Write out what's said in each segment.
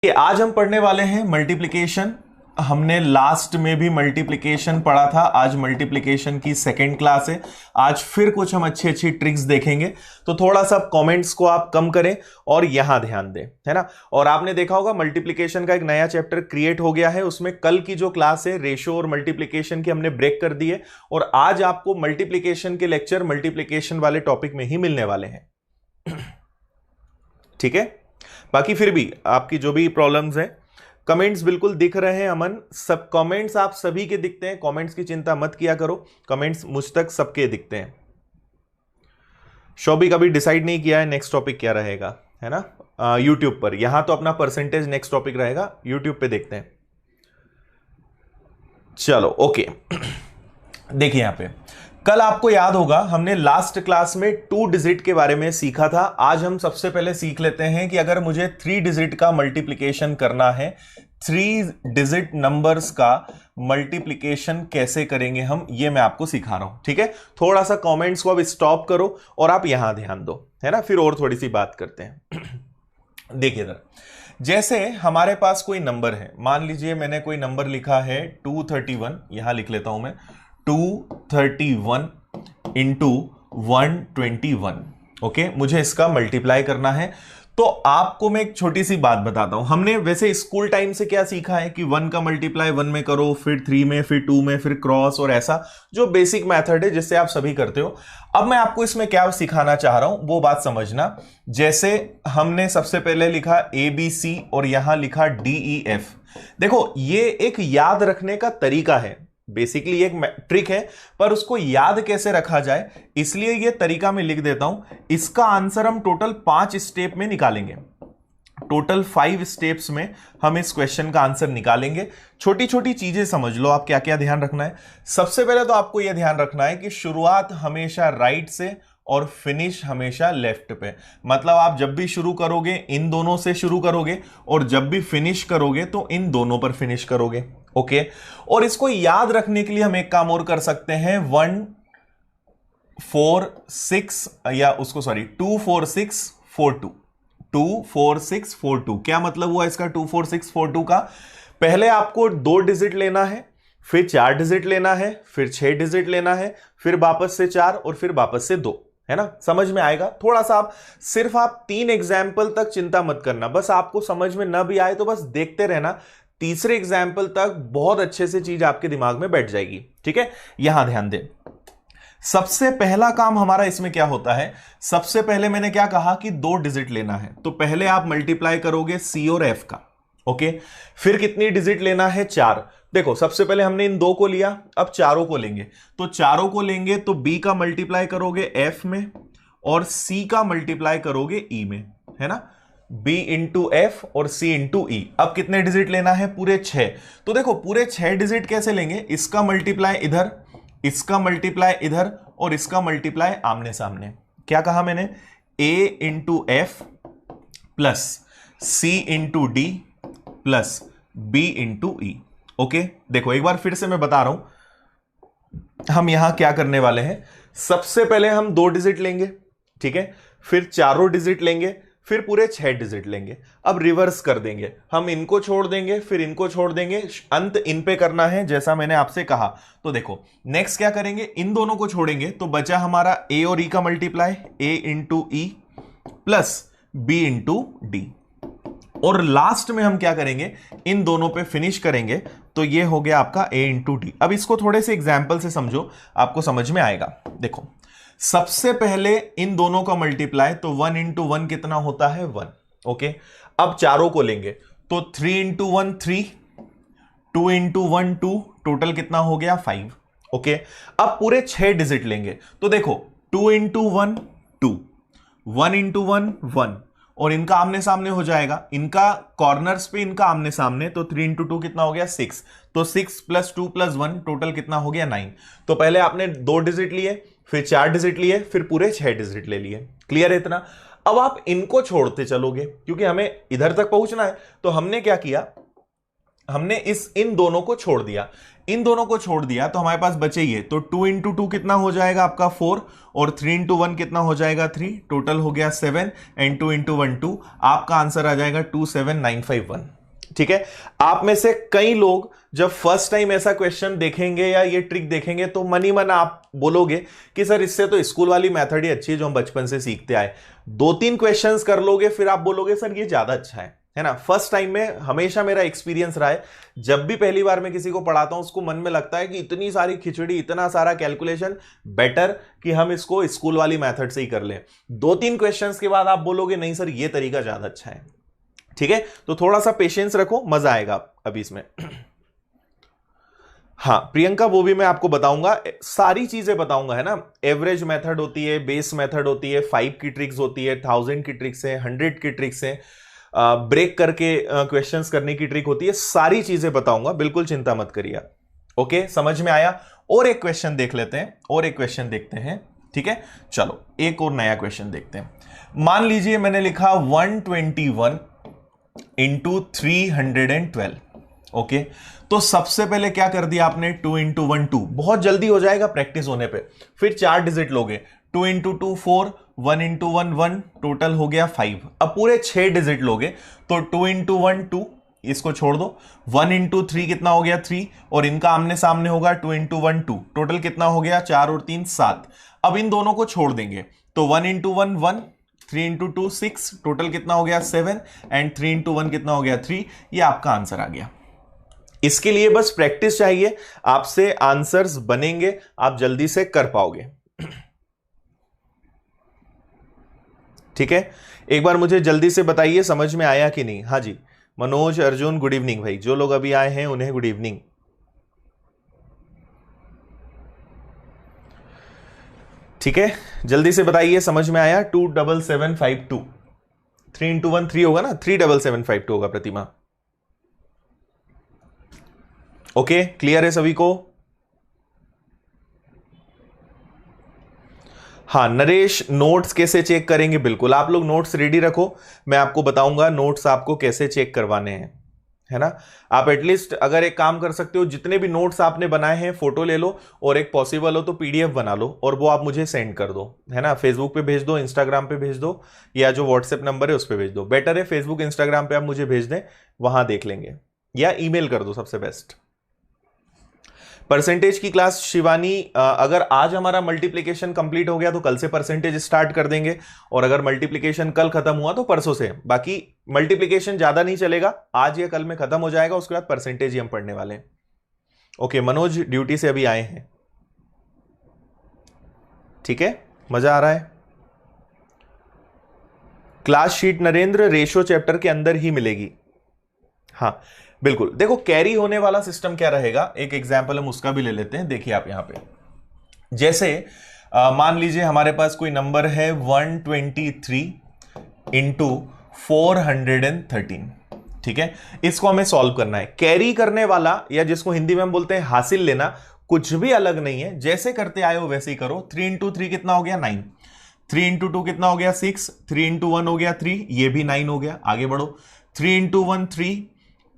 कि आज हम पढ़ने वाले हैं मल्टीप्लिकेशन। हमने लास्ट में भी मल्टीप्लिकेशन पढ़ा था, आज मल्टीप्लिकेशन की सेकेंड क्लास है। आज फिर कुछ हम अच्छी अच्छी ट्रिक्स देखेंगे, तो थोड़ा सा कमेंट्स को आप कम करें और यहां ध्यान दें, है ना। और आपने देखा होगा मल्टीप्लिकेशन का एक नया चैप्टर क्रिएट हो गया है, उसमें कल की जो क्लास है रेशियो और मल्टीप्लिकेशन की हमने ब्रेक कर दी है, और आज आपको मल्टीप्लिकेशन के लेक्चर मल्टीप्लिकेशन वाले टॉपिक में ही मिलने वाले हैं। ठीक है, बाकी फिर भी आपकी जो भी प्रॉब्लम्स हैं, कमेंट्स बिल्कुल दिख रहे हैं अमन, सब कमेंट्स आप सभी के दिखते हैं, कमेंट्स की चिंता मत किया करो, कमेंट्स मुझ तक सबके दिखते हैं। शोभी कभी डिसाइड नहीं किया है नेक्स्ट टॉपिक क्या रहेगा, है ना। यूट्यूब पर यहां तो अपना परसेंटेज नेक्स्ट टॉपिक रहेगा, यूट्यूब पे देखते हैं। चलो ओके देखिए यहां पे कल आपको याद होगा हमने लास्ट क्लास में 2 डिजिट के बारे में सीखा था। आज हम सबसे पहले सीख लेते हैं कि अगर मुझे 3 डिजिट का मल्टीप्लिकेशन करना है, 3 डिजिट नंबर्स का मल्टीप्लिकेशन कैसे करेंगे हम, ये मैं आपको सिखा रहा हूं। ठीक है, थोड़ा सा कमेंट्स को अब स्टॉप करो और आप यहां ध्यान दो, है ना, फिर और थोड़ी सी बात करते हैं। देखिए इधर, जैसे हमारे पास कोई नंबर है, मान लीजिए मैंने कोई नंबर लिखा है 231, यहां लिख लेता हूं मैं 231 इंटू 121। ओके, मुझे इसका मल्टीप्लाई करना है। तो आपको मैं एक छोटी सी बात बताता हूं, हमने वैसे स्कूल टाइम से क्या सीखा है कि 1 का मल्टीप्लाई 1 में करो, फिर 3 में, फिर 2 में, फिर क्रॉस, और ऐसा जो बेसिक मेथड है जिससे आप सभी करते हो। अब मैं आपको इसमें क्या सिखाना चाह रहा हूं वो बात समझना। जैसे हमने सबसे पहले लिखा ABC और यहां लिखा DEF। देखो ये एक याद रखने का तरीका है, बेसिकली एक ट्रिक है, पर उसको याद कैसे रखा जाए इसलिए ये तरीका मैं लिख देता हूं। इसका आंसर हम टोटल 5 स्टेप में निकालेंगे, टोटल 5 स्टेप्स में हम इस क्वेश्चन का आंसर निकालेंगे। छोटी छोटी चीजें समझ लो आप क्या क्या ध्यान रखना है। सबसे पहले तो आपको यह ध्यान रखना है कि शुरुआत हमेशा राइट से और फिनिश हमेशा लेफ्ट पे। मतलब आप जब भी शुरू करोगे इन दोनों से शुरू करोगे, और जब भी फिनिश करोगे तो इन दोनों पर फिनिश करोगे। ओके, और इसको याद रखने के लिए हम एक काम और कर सकते हैं, 1 4 6 या उसको 2 4 6 4 2, 2 4 6 4 2। क्या मतलब हुआ इसका 2 4 6 4 2 का? पहले आपको 2 डिजिट लेना है, फिर 4 डिजिट लेना है, फिर 6 डिजिट लेना है, फिर वापस से 4 और फिर वापस से 2, है ना। समझ में आएगा थोड़ा सा। आप सिर्फ आप 3 एग्जाम्पल तक चिंता मत करना, बस आपको समझ में ना भी आए तो बस देखते रहना, तीसरे एग्जाम्पल तक बहुत अच्छे से चीज आपके दिमाग में बैठ जाएगी। ठीक है, यहां ध्यान दें। सबसे पहला काम हमारा इसमें क्या होता है, सबसे पहले मैंने क्या कहा कि 2 डिजिट लेना है, तो पहले आप मल्टीप्लाई करोगे C और F का। ओके, फिर कितनी डिजिट लेना है, 4। देखो सबसे पहले हमने इन 2 को लिया, अब चारों को लेंगे, तो चारों को लेंगे तो B का मल्टीप्लाई करोगे F में और C का मल्टीप्लाई करोगे E में, है ना। B इंटू F और C इंटू E। अब कितने डिजिट लेना है, पूरे 6। तो देखो पूरे 6 डिजिट कैसे लेंगे, इसका मल्टीप्लाई इधर, इसका मल्टीप्लाई इधर और इसका मल्टीप्लाई आमने सामने। क्या कहा मैंने, A into F plus C into D plus B into E। Okay, देखो एक बार फिर से मैं बता रहा हूं हम यहां क्या करने वाले हैं। सबसे पहले हम 2 डिजिट लेंगे, ठीक है, फिर चारों डिजिट लेंगे, फिर पूरे 6 डिजिट लेंगे। अब रिवर्स कर देंगे, हम इनको छोड़ देंगे, फिर इनको छोड़ देंगे, अंत इन पे करना है जैसा मैंने आपसे कहा। तो देखो नेक्स्ट क्या करेंगे, इन दोनों को छोड़ेंगे तो बचा हमारा A और E का multiply, A into E plus B into D, और लास्ट में हम क्या करेंगे, इन दोनों पे फिनिश करेंगे, तो ये हो गया आपका A इंटू D। अब इसको थोड़े से एग्जाम्पल से समझो, आपको समझ में आएगा। देखो सबसे पहले इन दोनों का मल्टीप्लाई, तो 1 इंटू 1 कितना होता है, 1। ओके, अब चारों को लेंगे तो 3 इंटू 1 3, 2 इंटू 1 2, टोटल कितना हो गया 5। ओके, अब पूरे 6 डिजिट लेंगे, तो देखो 2 इंटू 1 2, 1 इंटू 1 1, और इनका आमने सामने हो जाएगा, इनका कॉर्नर्स पे इनका आमने सामने, तो 3 इंटू 2 कितना हो गया 6, तो 6 प्लस 2 प्लस 1 टोटल कितना हो गया 9। तो पहले आपने 2 डिजिट लिए, फिर 4 डिजिट लिए, फिर पूरे 6 डिजिट ले लिए। क्लियर है इतना। अब आप इनको छोड़ते चलोगे क्योंकि हमें इधर तक पहुंचना है, तो हमने क्या किया, हमने इन दोनों को छोड़ दिया, इन दोनों को छोड़ दिया तो हमारे पास बचे ये, तो 2 इंटू 2 कितना हो जाएगा आपका 4, और 3 इंटू 1 कितना हो जाएगा 3, टोटल हो गया 7, एंड 2 इंटू 1 2, आपका आंसर आ जाएगा 27951। ठीक है। आप में से कई लोग जब फर्स्ट टाइम ऐसा क्वेश्चन देखेंगे या ये ट्रिक देखेंगे तो मन ही मन आप बोलोगे कि सर इससे तो स्कूल वाली मेथड ही अच्छी है जो हम बचपन से सीखते आए। 2-3 क्वेश्चंस कर लोगे फिर आप बोलोगे सर ये ज्यादा अच्छा है ना। फर्स्ट टाइम में हमेशा मेरा एक्सपीरियंस रहा है, जब भी पहली बार मैं किसी को पढ़ाता हूं उसको मन में लगता है कि इतनी सारी खिचड़ी, इतना सारा कैलकुलेशन, बेटर कि हम इसको स्कूल वाली मेथड से ही कर लें। 2-3 क्वेश्चंस के बाद आप बोलोगे नहीं सर ये तरीका ज्यादा अच्छा है। ठीक है, तो थोड़ा सा पेशेंस रखो, मजा आएगा अभी इसमें। हाँ प्रियंका, वो भी मैं आपको बताऊंगा, सारी चीजें बताऊंगा, है ना। एवरेज मेथड होती है, बेस मेथड होती है, 5 की ट्रिक्स होती है, 1000 की ट्रिक्स है, 100 की ट्रिक्स है, ब्रेक करके क्वेश्चंस करने की ट्रिक होती है, सारी चीजें बताऊंगा, बिल्कुल चिंता मत करिए। ओके, समझ में आया। और एक क्वेश्चन देख लेते हैं, और एक क्वेश्चन देखते हैं। ठीक है, चलो एक और नया क्वेश्चन देखते हैं। मान लीजिए मैंने लिखा 121 इंटू 312। ओके, तो सबसे पहले क्या कर दिया आपने, 2 इंटू 1 2, बहुत जल्दी हो जाएगा प्रैक्टिस होने पे। फिर 4 डिजिट लोगे, 2 इंटू 2 4, 1 इंटू 1 1, टोटल हो गया 5। अब पूरे 6 डिजिट लोगे तो 2 इंटू 1 2, इसको छोड़ दो, 1 इंटू 3 कितना हो गया 3, और इनका आमने सामने होगा 2 इंटू 1 2, टोटल कितना हो गया 4 और 3 7। अब इन दोनों को छोड़ देंगे तो 1 इंटू 1 1, 3 इंटू 2 6, टोटल कितना हो गया 7, एंड 3 इंटू 1 कितना हो गया 3। ये आपका आंसर आ गया। इसके लिए बस प्रैक्टिस चाहिए, आपसे आंसर्स बनेंगे, आप जल्दी से कर पाओगे। ठीक है, एक बार मुझे जल्दी से बताइए समझ में आया कि नहीं। हाँ जी, मनोज, अर्जुन, गुड इवनिंग भाई, जो लोग अभी आए हैं उन्हें गुड इवनिंग। ठीक है, जल्दी से बताइए समझ में आया। 27752, 3 इंटू 1 3 होगा ना, 37752 होगा प्रतिमा। ओके, क्लियर है सभी को। हाँ नरेश, नोट्स कैसे चेक करेंगे, बिल्कुल आप लोग नोट्स रेडी रखो, मैं आपको बताऊंगा नोट्स आपको कैसे चेक करवाने हैं, है ना। आप एटलीस्ट अगर एक काम कर सकते हो, जितने भी नोट्स आपने बनाए हैं फोटो ले लो, और एक पॉसिबल हो तो पीडीएफ बना लो और वो आप मुझे सेंड कर दो, है ना। फेसबुक पे भेज दो, इंस्टाग्राम पे भेज दो, या जो व्हाट्सएप नंबर है उस पर भेज दो। बेटर है फेसबुक इंस्टाग्राम पे आप मुझे भेज दें, वहां देख लेंगे, या ईमेल कर दो, सबसे बेस्ट। परसेंटेज की क्लास शिवानी, अगर आज हमारा मल्टीप्लिकेशन कंप्लीट हो गया तो कल से परसेंटेज स्टार्ट कर देंगे, और अगर मल्टीप्लिकेशन कल खत्म हुआ तो परसों से। बाकी मल्टीप्लिकेशन ज्यादा नहीं चलेगा, आज या कल में खत्म हो जाएगा, उसके बाद परसेंटेज ही हम पढ़ने वाले हैं। ओके, मनोज ड्यूटी से अभी आए हैं। ठीक है, मजा आ रहा है। Class sheet Narendra ratio chapter के अंदर ही मिलेगी। हाँ बिल्कुल, देखो कैरी होने वाला सिस्टम क्या रहेगा, एक एग्जांपल हम उसका भी ले लेते हैं। देखिए आप यहां पे, जैसे मान लीजिए हमारे पास कोई नंबर है 123 इंटू 413। ठीक है, इसको हमें सॉल्व करना है। कैरी करने वाला, या जिसको हिंदी में हम बोलते हैं हासिल लेना, कुछ भी अलग नहीं है, जैसे करते आए हो वैसे ही करो। 3 इंटू 3 कितना हो गया 9, 3 इंटू 2 कितना हो गया 6, 3 इंटू 1 हो गया 3, ये भी 9 हो गया। आगे बढ़ो, 3 इंटू 1 3,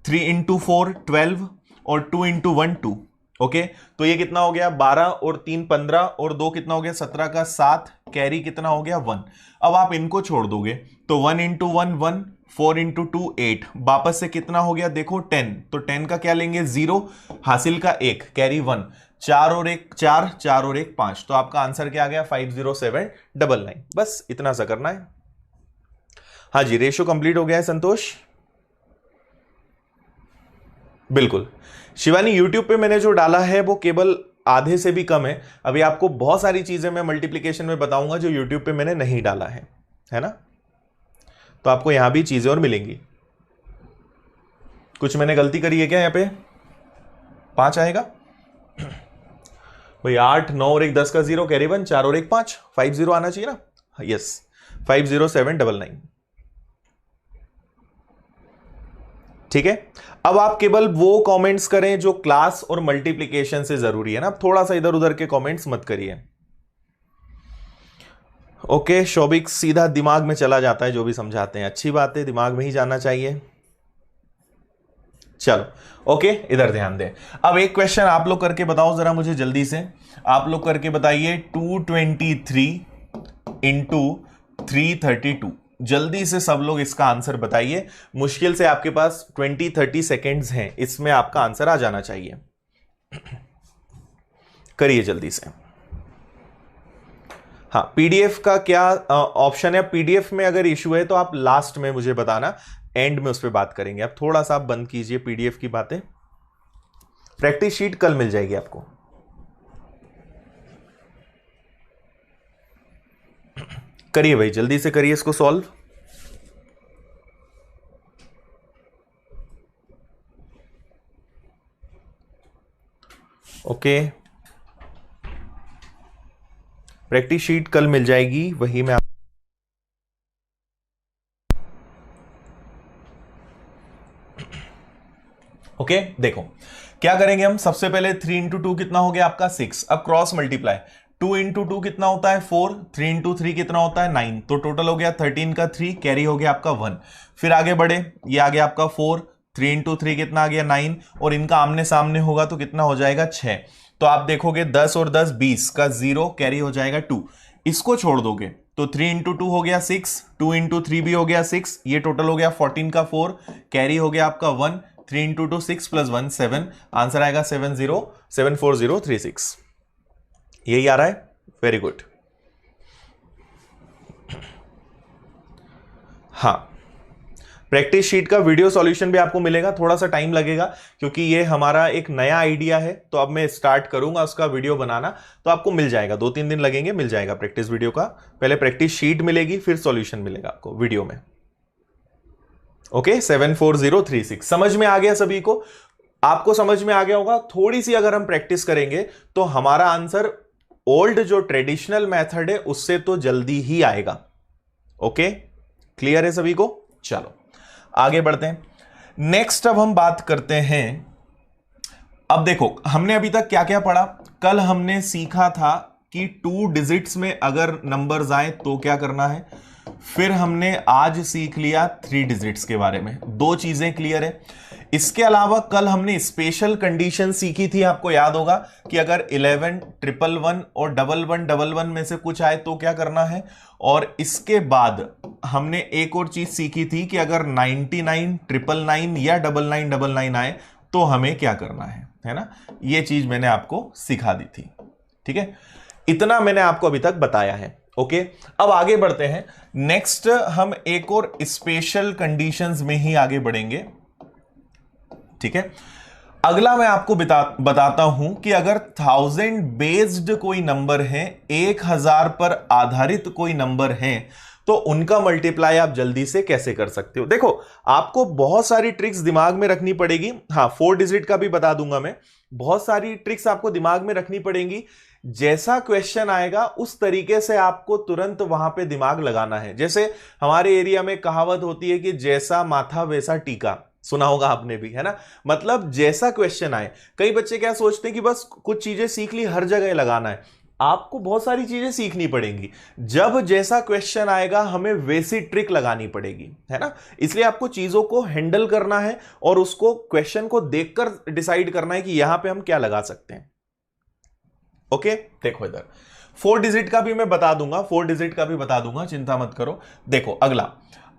3 इंटू 4 12, और 2 इंटू 1 2। ओके, तो ये कितना हो गया 12, और 3 15, और 2 कितना हो गया 17 का 7, कैरी कितना हो गया 1। अब आप इनको छोड़ दोगे तो 1 इंटू 1 1, 4 इंटू 2 8, वापस से कितना हो गया देखो 10, तो 10 का क्या लेंगे 0, हासिल का 1, कैरी 1, 4 और 1 4, 4 और 1 5, तो आपका आंसर क्या आ गया 50799। बस इतना सा करना है। हाँ जी, रेशो कंप्लीट हो गया है संतोष। बिल्कुल शिवानी, यूट्यूब पे मैंने जो डाला है वो केवल आधे से भी कम है। अभी आपको बहुत सारी चीजें मैं मल्टीप्लिकेशन में बताऊंगा जो यूट्यूब पे मैंने नहीं डाला है ना। तो आपको यहां भी चीजें और मिलेंगी। कुछ मैंने गलती करी है क्या, यहां पे 5 आएगा भाई, 8 9 और 1 10 का 0, कैरी 1, 4 और 1 5, 50 आना चाहिए ना। यस, 50799। ठीक है, अब आप केवल वो कमेंट्स करें जो क्लास और मल्टीप्लिकेशन से जरूरी है ना, थोड़ा सा इधर उधर के कमेंट्स मत करिए। ओके, शोभिक सीधा दिमाग में चला जाता है जो भी समझाते हैं, अच्छी बात है, दिमाग में ही जाना चाहिए। चलो ओके, इधर ध्यान दें। अब एक क्वेश्चन आप लोग करके बताओ जरा मुझे जल्दी से, आप लोग करके बताइए 223 इंटू 332। जल्दी से सब लोग इसका आंसर बताइए, मुश्किल से आपके पास 20-30 सेकेंड्स हैं, इसमें आपका आंसर आ जाना चाहिए। करिए जल्दी से। हाँ, पीडीएफ का क्या ऑप्शन है? पीडीएफ में अगर इशू है तो आप लास्ट में मुझे बताना, एंड में उस पर बात करेंगे। आप थोड़ा सा बंद कीजिए पीडीएफ की बातें। प्रैक्टिस शीट कल मिल जाएगी आपको। करिए भाई, जल्दी से करिए इसको सॉल्व। ओके, प्रैक्टिस शीट कल मिल जाएगी, वही मैं ओके देखो क्या करेंगे हम। सबसे पहले 3 इंटू 2 कितना हो गया आपका 6। अब क्रॉस मल्टीप्लाई, 2 इंटू 2 कितना होता है 4, 3 इंटू 3 कितना होता है 9, तो टोटल हो गया 13 का 3, कैरी हो गया आपका 1। फिर आगे बढ़े, ये आ गया आपका 4, 3 इंटू 3 कितना आ गया 9, और इनका आमने सामने होगा तो कितना हो जाएगा 6। तो आप देखोगे 10 और 10 20 का 0, कैरी हो जाएगा 2। इसको छोड़ दोगे तो 3 इंटू 2 हो गया 6, 2 इंटू 3 भी हो गया 6, ये टोटल हो गया 14 का 4, कैरी हो गया आपका 1। 3 इंटू 2 6 प्लस 1 7, आंसर आएगा 74036। यही आ रहा है, वेरी गुड। हाँ, प्रैक्टिस शीट का वीडियो सॉल्यूशन भी आपको मिलेगा, थोड़ा सा टाइम लगेगा क्योंकि ये हमारा एक नया आइडिया है, तो अब मैं स्टार्ट करूंगा उसका वीडियो बनाना, तो आपको मिल जाएगा, 2-3 दिन लगेंगे, मिल जाएगा प्रैक्टिस वीडियो का। पहले प्रैक्टिस शीट मिलेगी, फिर सॉल्यूशन मिलेगा आपको वीडियो में। ओके, 74036 समझ में आ गया सभी को? आपको समझ में आ गया होगा। थोड़ी सी अगर हम प्रैक्टिस करेंगे तो हमारा आंसर ओल्ड जो ट्रेडिशनल मेथड है उससे तो जल्दी ही आएगा। ओके, क्लियर है सभी को? चलो आगे बढ़ते हैं। नेक्स्ट अब हम बात करते हैं, अब देखो हमने अभी तक क्या क्या पढ़ा। कल हमने सीखा था कि 2 डिजिट्स में अगर नंबर्स आए तो क्या करना है। फिर हमने आज सीख लिया 3 डिजिट्स के बारे में, 2 चीजें क्लियर है। इसके अलावा कल हमने स्पेशल कंडीशन सीखी थी, आपको याद होगा कि अगर 11 111 और 1111 में से कुछ आए तो क्या करना है। और इसके बाद हमने एक और चीज सीखी थी कि अगर 99 999 या 9999 आए तो हमें क्या करना है ना। ये चीज मैंने आपको सिखा दी थी, ठीक है। इतना मैंने आपको अभी तक बताया है। ओके, अब आगे बढ़ते हैं। नेक्स्ट हम एक और स्पेशल कंडीशंस में ही आगे बढ़ेंगे, ठीक है। अगला मैं आपको बताता हूं कि अगर 1000 बेस्ड कोई नंबर है, 1000 पर आधारित कोई नंबर है, तो उनका मल्टीप्लाई आप जल्दी से कैसे कर सकते हो। देखो आपको बहुत सारी ट्रिक्स दिमाग में रखनी पड़ेगी। हाँ, 4 डिजिट का भी बता दूंगा मैं। बहुत सारी ट्रिक्स आपको दिमाग में रखनी पड़ेगी। जैसा क्वेश्चन आएगा उस तरीके से आपको तुरंत वहां पे दिमाग लगाना है। जैसे हमारे एरिया में कहावत होती है कि जैसा माथा वैसा टीका, सुना होगा आपने भी, है ना। मतलब जैसा क्वेश्चन आए, कई बच्चे क्या सोचते हैं कि बस कुछ चीजें सीख ली हर जगह लगाना है। आपको बहुत सारी चीजें सीखनी पड़ेंगी। जब जैसा क्वेश्चन आएगा हमें वैसी ट्रिक लगानी पड़ेगी, है ना। इसलिए आपको चीजों को हैंडल करना है और उसको क्वेश्चन को देखकर डिसाइड करना है कि यहां पे हम क्या लगा सकते हैं। ओके, देखो इधर 4 डिजिट का भी मैं बता दूंगा, 4 डिजिट का भी बता दूंगा, चिंता मत करो। देखो अगला,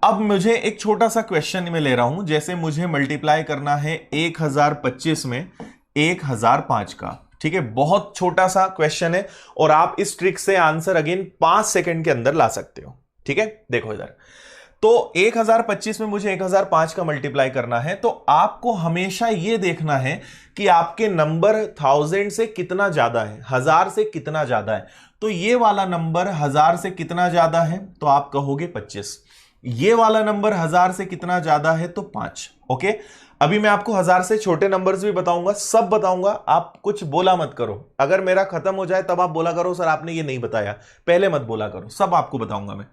अब मुझे एक छोटा सा क्वेश्चन में ले रहा हूं। जैसे मुझे मल्टीप्लाई करना है 1025 में 1005 का, ठीक है। बहुत छोटा सा क्वेश्चन है और आप इस ट्रिक से आंसर अगेन 5 सेकंड के अंदर ला सकते हो, ठीक है। देखो इधर, तो 1025 में मुझे 1005 का मल्टीप्लाई करना है, तो आपको हमेशा यह देखना है कि आपके नंबर 1000 से कितना ज्यादा है, 1000 से कितना ज्यादा है। तो ये वाला नंबर 1000 से कितना ज्यादा है, तो आप कहोगे 25। ये वाला नंबर 1000 से कितना ज्यादा है, तो 5। ओके, अभी मैं आपको 1000 से छोटे नंबर्स भी बताऊंगा, सब बताऊंगा। आप कुछ बोला मत करो, अगर मेरा खत्म हो जाए तब आप बोला करो सर आपने ये नहीं बताया, पहले मत बोला करो, सब आपको बताऊंगा मैं।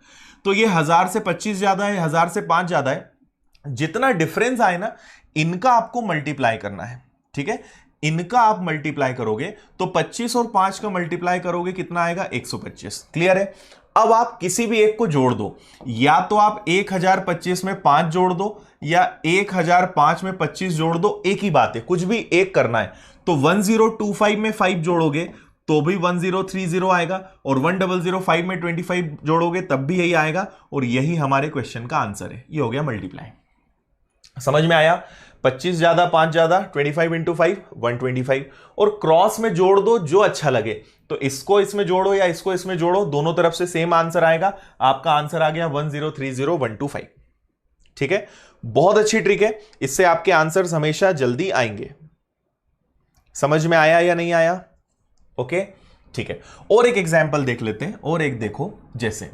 तो ये 1000 से 25 ज्यादा है, 1000 से 5 ज्यादा है। जितना डिफरेंस आए ना, इनका आपको मल्टीप्लाई करना है, ठीक है। इनका आप मल्टीप्लाई करोगे तो 25 और 5 का मल्टीप्लाई करोगे कितना आएगा, 125। क्लियर है। अब आप किसी भी एक को जोड़ दो, या तो आप 1025 में 5 जोड़ दो, या 1005 में 25 जोड़ दो, एक ही बात है, कुछ भी एक करना है। तो 1025 में 5 जोड़ोगे तो भी 1030 आएगा, और 1005 में 25 जोड़ोगे तब भी यही आएगा, और यही हमारे क्वेश्चन का आंसर है। ये हो गया मल्टीप्लाई। समझ में आया? 25 ज्यादा 5 ज्यादा 25 इंटू 5 125, और क्रॉस में जोड़ दो जो अच्छा लगे, तो इसको इसमें जोड़ो या इसको इसमें जोड़ो, दोनों तरफ से सेम आंसर आएगा। आपका आंसर आ गया 1030125। ठीक है, बहुत अच्छी ट्रिक है, इससे आपके आंसर्स हमेशा जल्दी आएंगे। समझ में आया या नहीं आया? ओके, ठीक है। और एक एग्जाम्पल देख लेते हैं, और एक देखो, जैसे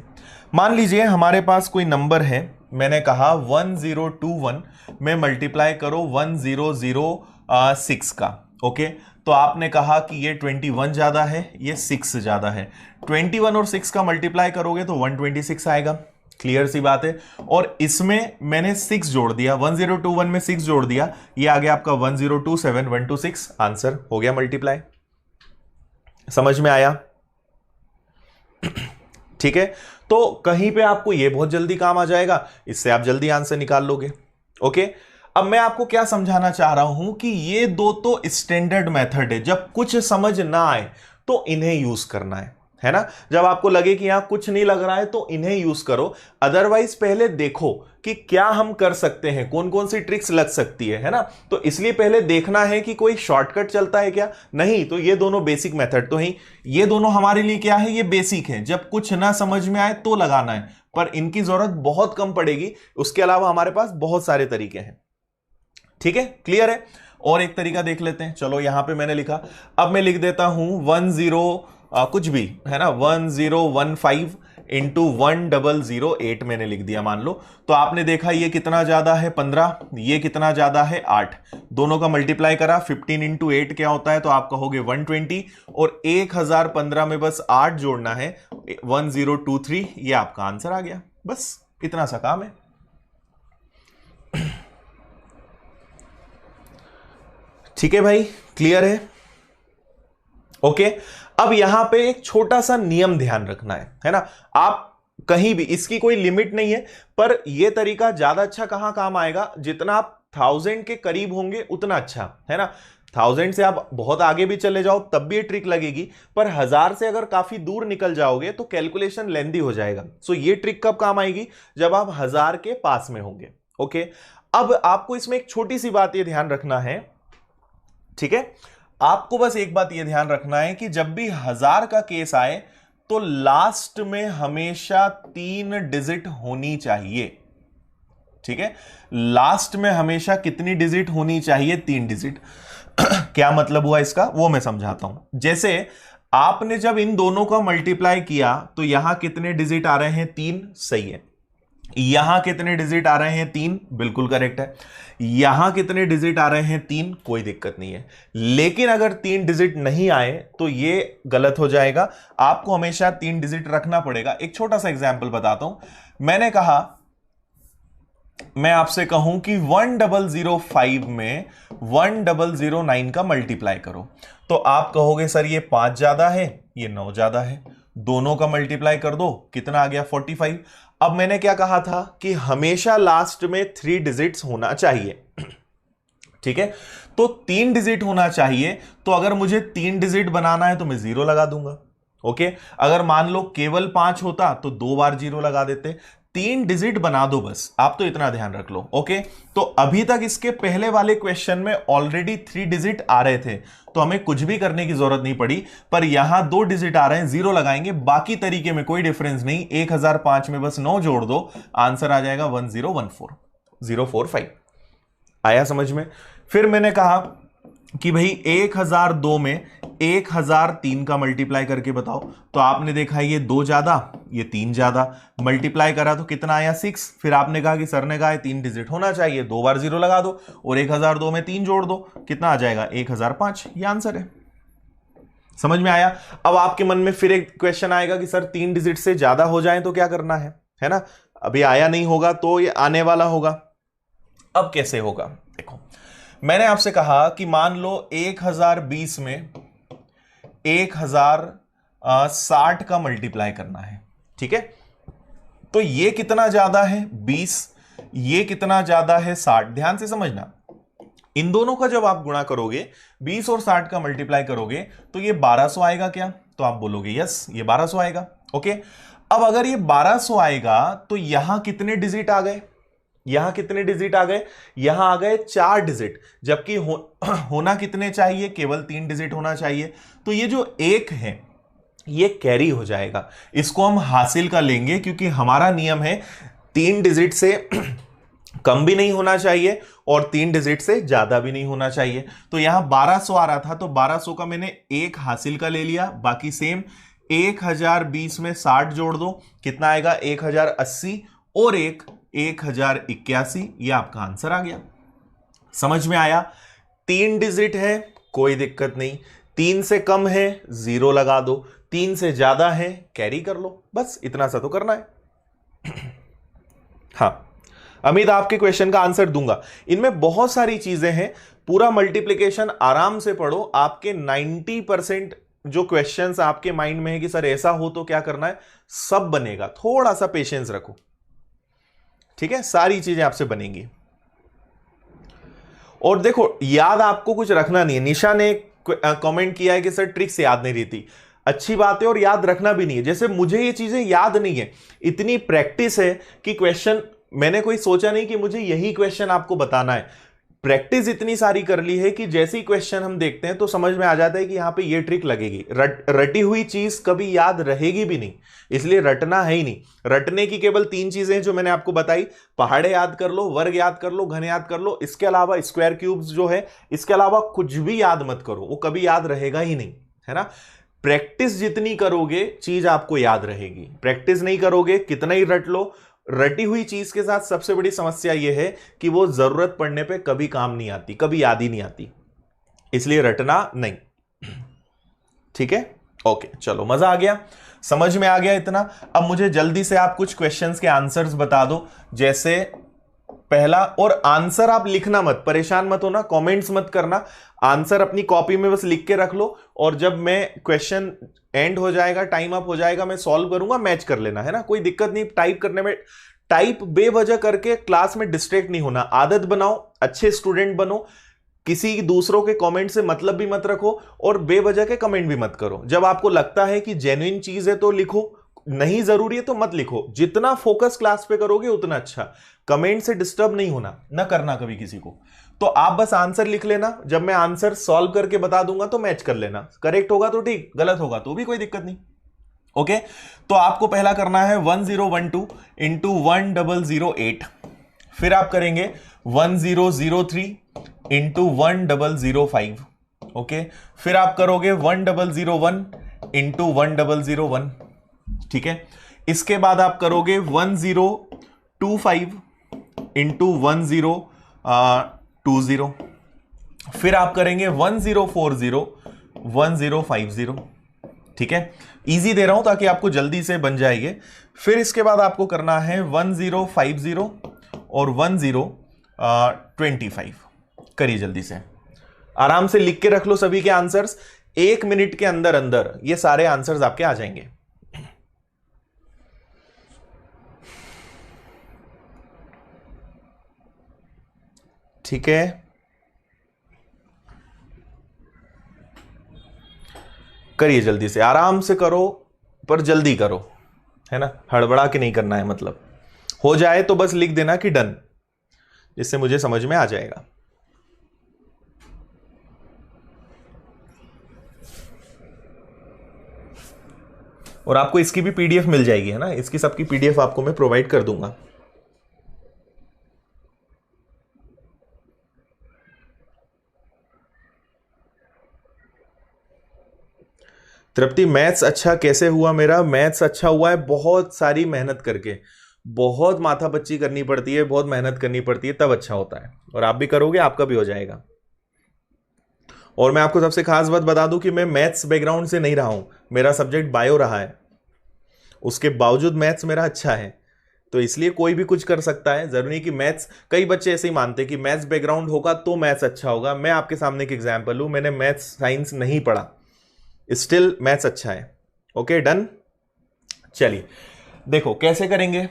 मान लीजिए हमारे पास कोई नंबर है, मैंने कहा 1021 में मल्टीप्लाई करो 1006 का। ओके, तो आपने कहा कि ये 21 ज्यादा है, ये 6 ज्यादा है, 21 और 6 का मल्टीप्लाई करोगे तो 126 आएगा। क्लियर सी बात है। और इसमें मैंने 6 जोड़ दिया, 1021 में 6 जोड़ दिया, ये आ गया आपका 1027 126, आंसर हो गया मल्टीप्लाई। समझ में आया? ठीक है, तो कहीं पे आपको ये बहुत जल्दी काम आ जाएगा, इससे आप जल्दी आंसर निकाल लोगे। ओके, अब मैं आपको क्या समझाना चाह रहा हूं कि ये दो तो स्टैंडर्ड मेथड है, जब कुछ समझ ना आए तो इन्हें यूज करना है ना। जब आपको लगे कि यहां कुछ नहीं लग रहा है तो इन्हें यूज करो, अदरवाइज पहले देखो कि क्या हम कर सकते हैं, कौन कौन सी ट्रिक्स लग सकती है ना। तो इसलिए पहले देखना है कि कोई शॉर्टकट चलता है क्या, नहीं तो ये दोनों बेसिक मेथड तो ही, ये दोनों हमारे लिए क्या है, ये बेसिक है, जब कुछ ना समझ में आए तो लगाना है, पर इनकी जरूरत बहुत कम पड़ेगी। उसके अलावा हमारे पास बहुत सारे तरीके हैं। ठीक है, क्लियर है? और एक तरीका देख लेते हैं। चलो यहां पे मैंने लिखा, अब मैं लिख देता हूं 10 कुछ भी है ना, 1015 इंटू 1008 मैंने लिख दिया मान लो। तो आपने देखा ये कितना ज्यादा है 15, ये कितना ज्यादा है 8, दोनों का मल्टीप्लाई करा 15 इंटू 8 क्या होता है, तो आप कहोगे 120, और 1015 में बस 8 जोड़ना है 1023, ये आपका आंसर आ गया। बस इतना सा काम है। ठीक है भाई, क्लियर है? ओके, अब यहां पे एक छोटा सा नियम ध्यान रखना है ना। आप कहीं भी, इसकी कोई लिमिट नहीं है, पर यह तरीका ज्यादा अच्छा कहां काम आएगा, जितना आप 1000 के करीब होंगे उतना अच्छा है ना। 1000 से आप बहुत आगे भी चले जाओ तब भी ये ट्रिक लगेगी, पर 1000 से अगर काफी दूर निकल जाओगे तो कैलकुलेशन लेंदी हो जाएगा। सो ये ट्रिक कब काम आएगी, जब आप 1000 के पास में होंगे। ओके, अब आपको इसमें एक छोटी सी बात ये ध्यान रखना है, ठीक है, आपको बस एक बात यह ध्यान रखना है कि जब भी 1000 का केस आए तो लास्ट में हमेशा 3 डिजिट होनी चाहिए। ठीक है, लास्ट में हमेशा कितनी डिजिट होनी चाहिए, 3 डिजिट। क्या मतलब हुआ इसका, वो मैं समझाता हूं। जैसे आपने जब इन दोनों का मल्टीप्लाई किया तो यहां कितने डिजिट आ रहे हैं, 3, सही है। यहां कितने डिजिट आ रहे हैं, 3, बिल्कुल करेक्ट है। यहां कितने डिजिट आ रहे हैं, 3, कोई दिक्कत नहीं है। लेकिन अगर 3 डिजिट नहीं आए तो ये गलत हो जाएगा, आपको हमेशा 3 डिजिट रखना पड़ेगा। एक छोटा सा एग्जांपल बताता हूं। मैंने कहा, मैं आपसे कहूं कि 1005 में 1009 का मल्टीप्लाई करो, तो आप कहोगे सर ये 5 ज्यादा है, ये 9 ज्यादा है, दोनों का मल्टीप्लाई कर दो, कितना आ गया 45। अब मैंने क्या कहा था कि हमेशा लास्ट में 3 डिजिट्स होना चाहिए। ठीक है, तो 3 डिजिट होना चाहिए, तो अगर मुझे 3 डिजिट बनाना है तो मैं 0 लगा दूंगा। ओके, अगर मान लो केवल 5 होता तो 2 बार 0 लगा देते। 3 डिजिट बना दो बस, आप तो इतना ध्यान रख लो। ओके, तो अभी तक इसके पहले वाले क्वेश्चन में ऑलरेडी 3 डिजिट आ रहे थे, तो हमें कुछ भी करने की जरूरत नहीं पड़ी, पर यहां 2 डिजिट आ रहे हैं, 0 लगाएंगे, बाकी तरीके में कोई डिफरेंस नहीं। 1005 में बस 9 जोड़ दो, आंसर आ जाएगा 1045। आया समझ में? फिर मैंने कहा कि भाई 1002 में 1003 का मल्टीप्लाई करके बताओ, तो आपने देखा ये 2 ज्यादा, ये 3 ज्यादा, मल्टीप्लाई करा तो कितना आया 6। फिर आपने कहा कि सर ने कहा 3 डिजिट होना चाहिए, 2 बार 0 लगा दो, और 1002 में 3 जोड़ दो, कितना आ जाएगा 1005। ये आंसर है। समझ में आया? अब आपके मन में फिर एक क्वेश्चन आएगा कि सर 3 डिजिट से ज्यादा हो जाए तो क्या करना है ना। अभी आया नहीं होगा तो ये आने वाला होगा। अब कैसे होगा, देखो, मैंने आपसे कहा कि मान लो 1020 में 1060 का मल्टीप्लाई करना है। ठीक है, तो ये कितना ज्यादा है 20, ये कितना ज्यादा है 60। ध्यान से समझना, इन दोनों का जब आप गुणा करोगे 20 और 60 का मल्टीप्लाई करोगे तो ये 1200 आएगा क्या? तो आप बोलोगे यस ये 1200 आएगा। ओके, अब अगर ये 1200 आएगा तो यहां कितने डिजिट आ गए? यहां कितने डिजिट आ गए? यहां आ गए 4 डिजिट, जबकि होना कितने चाहिए? केवल 3 डिजिट होना चाहिए। तो ये जो 1 है ये कैरी हो जाएगा, इसको हम हासिल का लेंगे, क्योंकि हमारा नियम है 3 डिजिट से कम भी नहीं होना चाहिए और 3 डिजिट से ज्यादा भी नहीं होना चाहिए। तो यहां 1200 आ रहा था तो 1200 का मैंने 1 हासिल का ले लिया, बाकी सेम 1020 में 60 जोड़ दो, कितना आएगा? 1080 और 1081। ये आपका आंसर आ गया। समझ में आया? 3 डिजिट है कोई दिक्कत नहीं, 3 से कम है 0 लगा दो, 3 से ज्यादा है कैरी कर लो, बस इतना सा तो करना है। हाँ, अमित आपके क्वेश्चन का आंसर दूंगा। इनमें बहुत सारी चीजें हैं, पूरा मल्टीप्लिकेशन आराम से पढ़ो, आपके 90% जो क्वेश्चंस आपके माइंड में है कि सर ऐसा हो तो क्या करना है, सब बनेगा। थोड़ा सा पेशेंस रखो, ठीक है? सारी चीजें आपसे बनेंगी। और देखो, याद आपको कुछ रखना नहीं है। निशा ने कमेंट किया है कि सर ट्रिक्स याद नहीं रहती। अच्छी बात है, और याद रखना भी नहीं है। जैसे मुझे ये चीजें याद नहीं है, इतनी प्रैक्टिस है कि क्वेश्चन मैंने कोई सोचा नहीं कि मुझे यही क्वेश्चन आपको बताना है। प्रैक्टिस इतनी सारी कर ली है कि जैसे ही क्वेश्चन हम देखते हैं तो समझ में आ जाता है कि यहां पे ये ट्रिक लगेगी। रटी हुई चीज कभी याद रहेगी भी नहीं, इसलिए रटना है ही नहीं। रटने की केवल 3 चीजें जो मैंने आपको बताई, पहाड़े याद कर लो, वर्ग याद कर लो, घन याद कर लो, इसके अलावा स्क्वायर क्यूब्स जो है, इसके अलावा कुछ भी याद मत करो, वो कभी याद रहेगा ही नहीं, है ना? प्रैक्टिस जितनी करोगे चीज आपको याद रहेगी। प्रैक्टिस नहीं करोगे, कितना ही रट लो, रटी हुई चीज के साथ सबसे बड़ी समस्या यह है कि वो जरूरत पड़ने पे कभी काम नहीं आती, कभी याद ही नहीं आती। इसलिए रटना नहीं, ठीक है? ओके, चलो, मजा आ गया, समझ में आ गया इतना। अब मुझे जल्दी से आप कुछ क्वेश्चंस के आंसर्स बता दो। जैसे पहला, और आंसर आप लिखना मत, परेशान मत होना, कमेंट्स मत करना, आंसर अपनी कॉपी में बस लिख के रख लो, और जब मैं क्वेश्चन एंड हो जाएगा, टाइम अप हो जाएगा, मैं सॉल्व करूंगा, मैच कर लेना, है ना? कोई दिक्कत नहीं टाइप करने में। टाइप बेवजह करके क्लास में डिस्ट्रैक्ट नहीं होना, आदत बनाओ, अच्छे स्टूडेंट बनो, किसी दूसरों के कमेंट से मतलब भी मत रखो, और बेवजह के कमेंट भी मत करो। जब आपको लगता है कि जेन्युइन चीज है तो लिखो, नहीं जरूरी है तो मत लिखो। जितना फोकस क्लास पे करोगे उतना अच्छा। कमेंट से डिस्टर्ब नहीं होना, ना करना कभी किसी को। तो आप बस आंसर लिख लेना, जब मैं आंसर सॉल्व करके बता दूंगा तो मैच कर लेना, करेक्ट होगा तो ठीक, गलत होगा तो भी कोई दिक्कत नहीं। ओके, तो आपको पहला करना है 1012 इंटू 1008, फिर आप करेंगे 1003 इंटू 1005। ओके, फिर आप करोगे 1001 इंटू 1001, ठीक है? इसके बाद आप करोगे 1025 इंटू 1020, फिर आप करेंगे 1040 1050, ठीक है? इजी दे रहा हूं ताकि आपको जल्दी से बन जाएगी। फिर इसके बाद आपको करना है 1050 और 1025। करिए जल्दी से, आराम से लिख के रख लो सभी के आंसर्स। 1 मिनट के अंदर अंदर ये सारे आंसर्स आपके आ जाएंगे। ठीक है, करिए जल्दी से, आराम से करो, पर जल्दी करो, है ना? हड़बड़ा के नहीं करना है, मतलब हो जाए तो बस लिख देना कि डन, जिससे मुझे समझ में आ जाएगा। और आपको इसकी भी पीडीएफ मिल जाएगी, है ना? इसकी सबकी पीडीएफ आपको मैं प्रोवाइड कर दूंगा। तृप्ति, मैथ्स अच्छा कैसे हुआ? मेरा मैथ्स अच्छा हुआ है बहुत सारी मेहनत करके, बहुत माथापच्ची करनी पड़ती है, बहुत मेहनत करनी पड़ती है, तब अच्छा होता है। और आप भी करोगे, आपका भी हो जाएगा। और मैं आपको सबसे खास बात बता दूं कि मैं मैथ्स बैकग्राउंड से नहीं रहा हूं, मेरा सब्जेक्ट बायो रहा है, उसके बावजूद मैथ्स मेरा अच्छा है। तो इसलिए कोई भी कुछ कर सकता है, जरूरी नहीं कि मैथ्स, कई बच्चे ऐसे ही मानते हैं कि मैथ्स बैकग्राउंड होगा तो मैथ्स अच्छा होगा। मैं आपके सामने एक एग्जाम्पल हूं, मैंने मैथ्स साइंस नहीं पढ़ा, स्टिल मैथ्स अच्छा है। Okay, done. चलिए देखो कैसे करेंगे।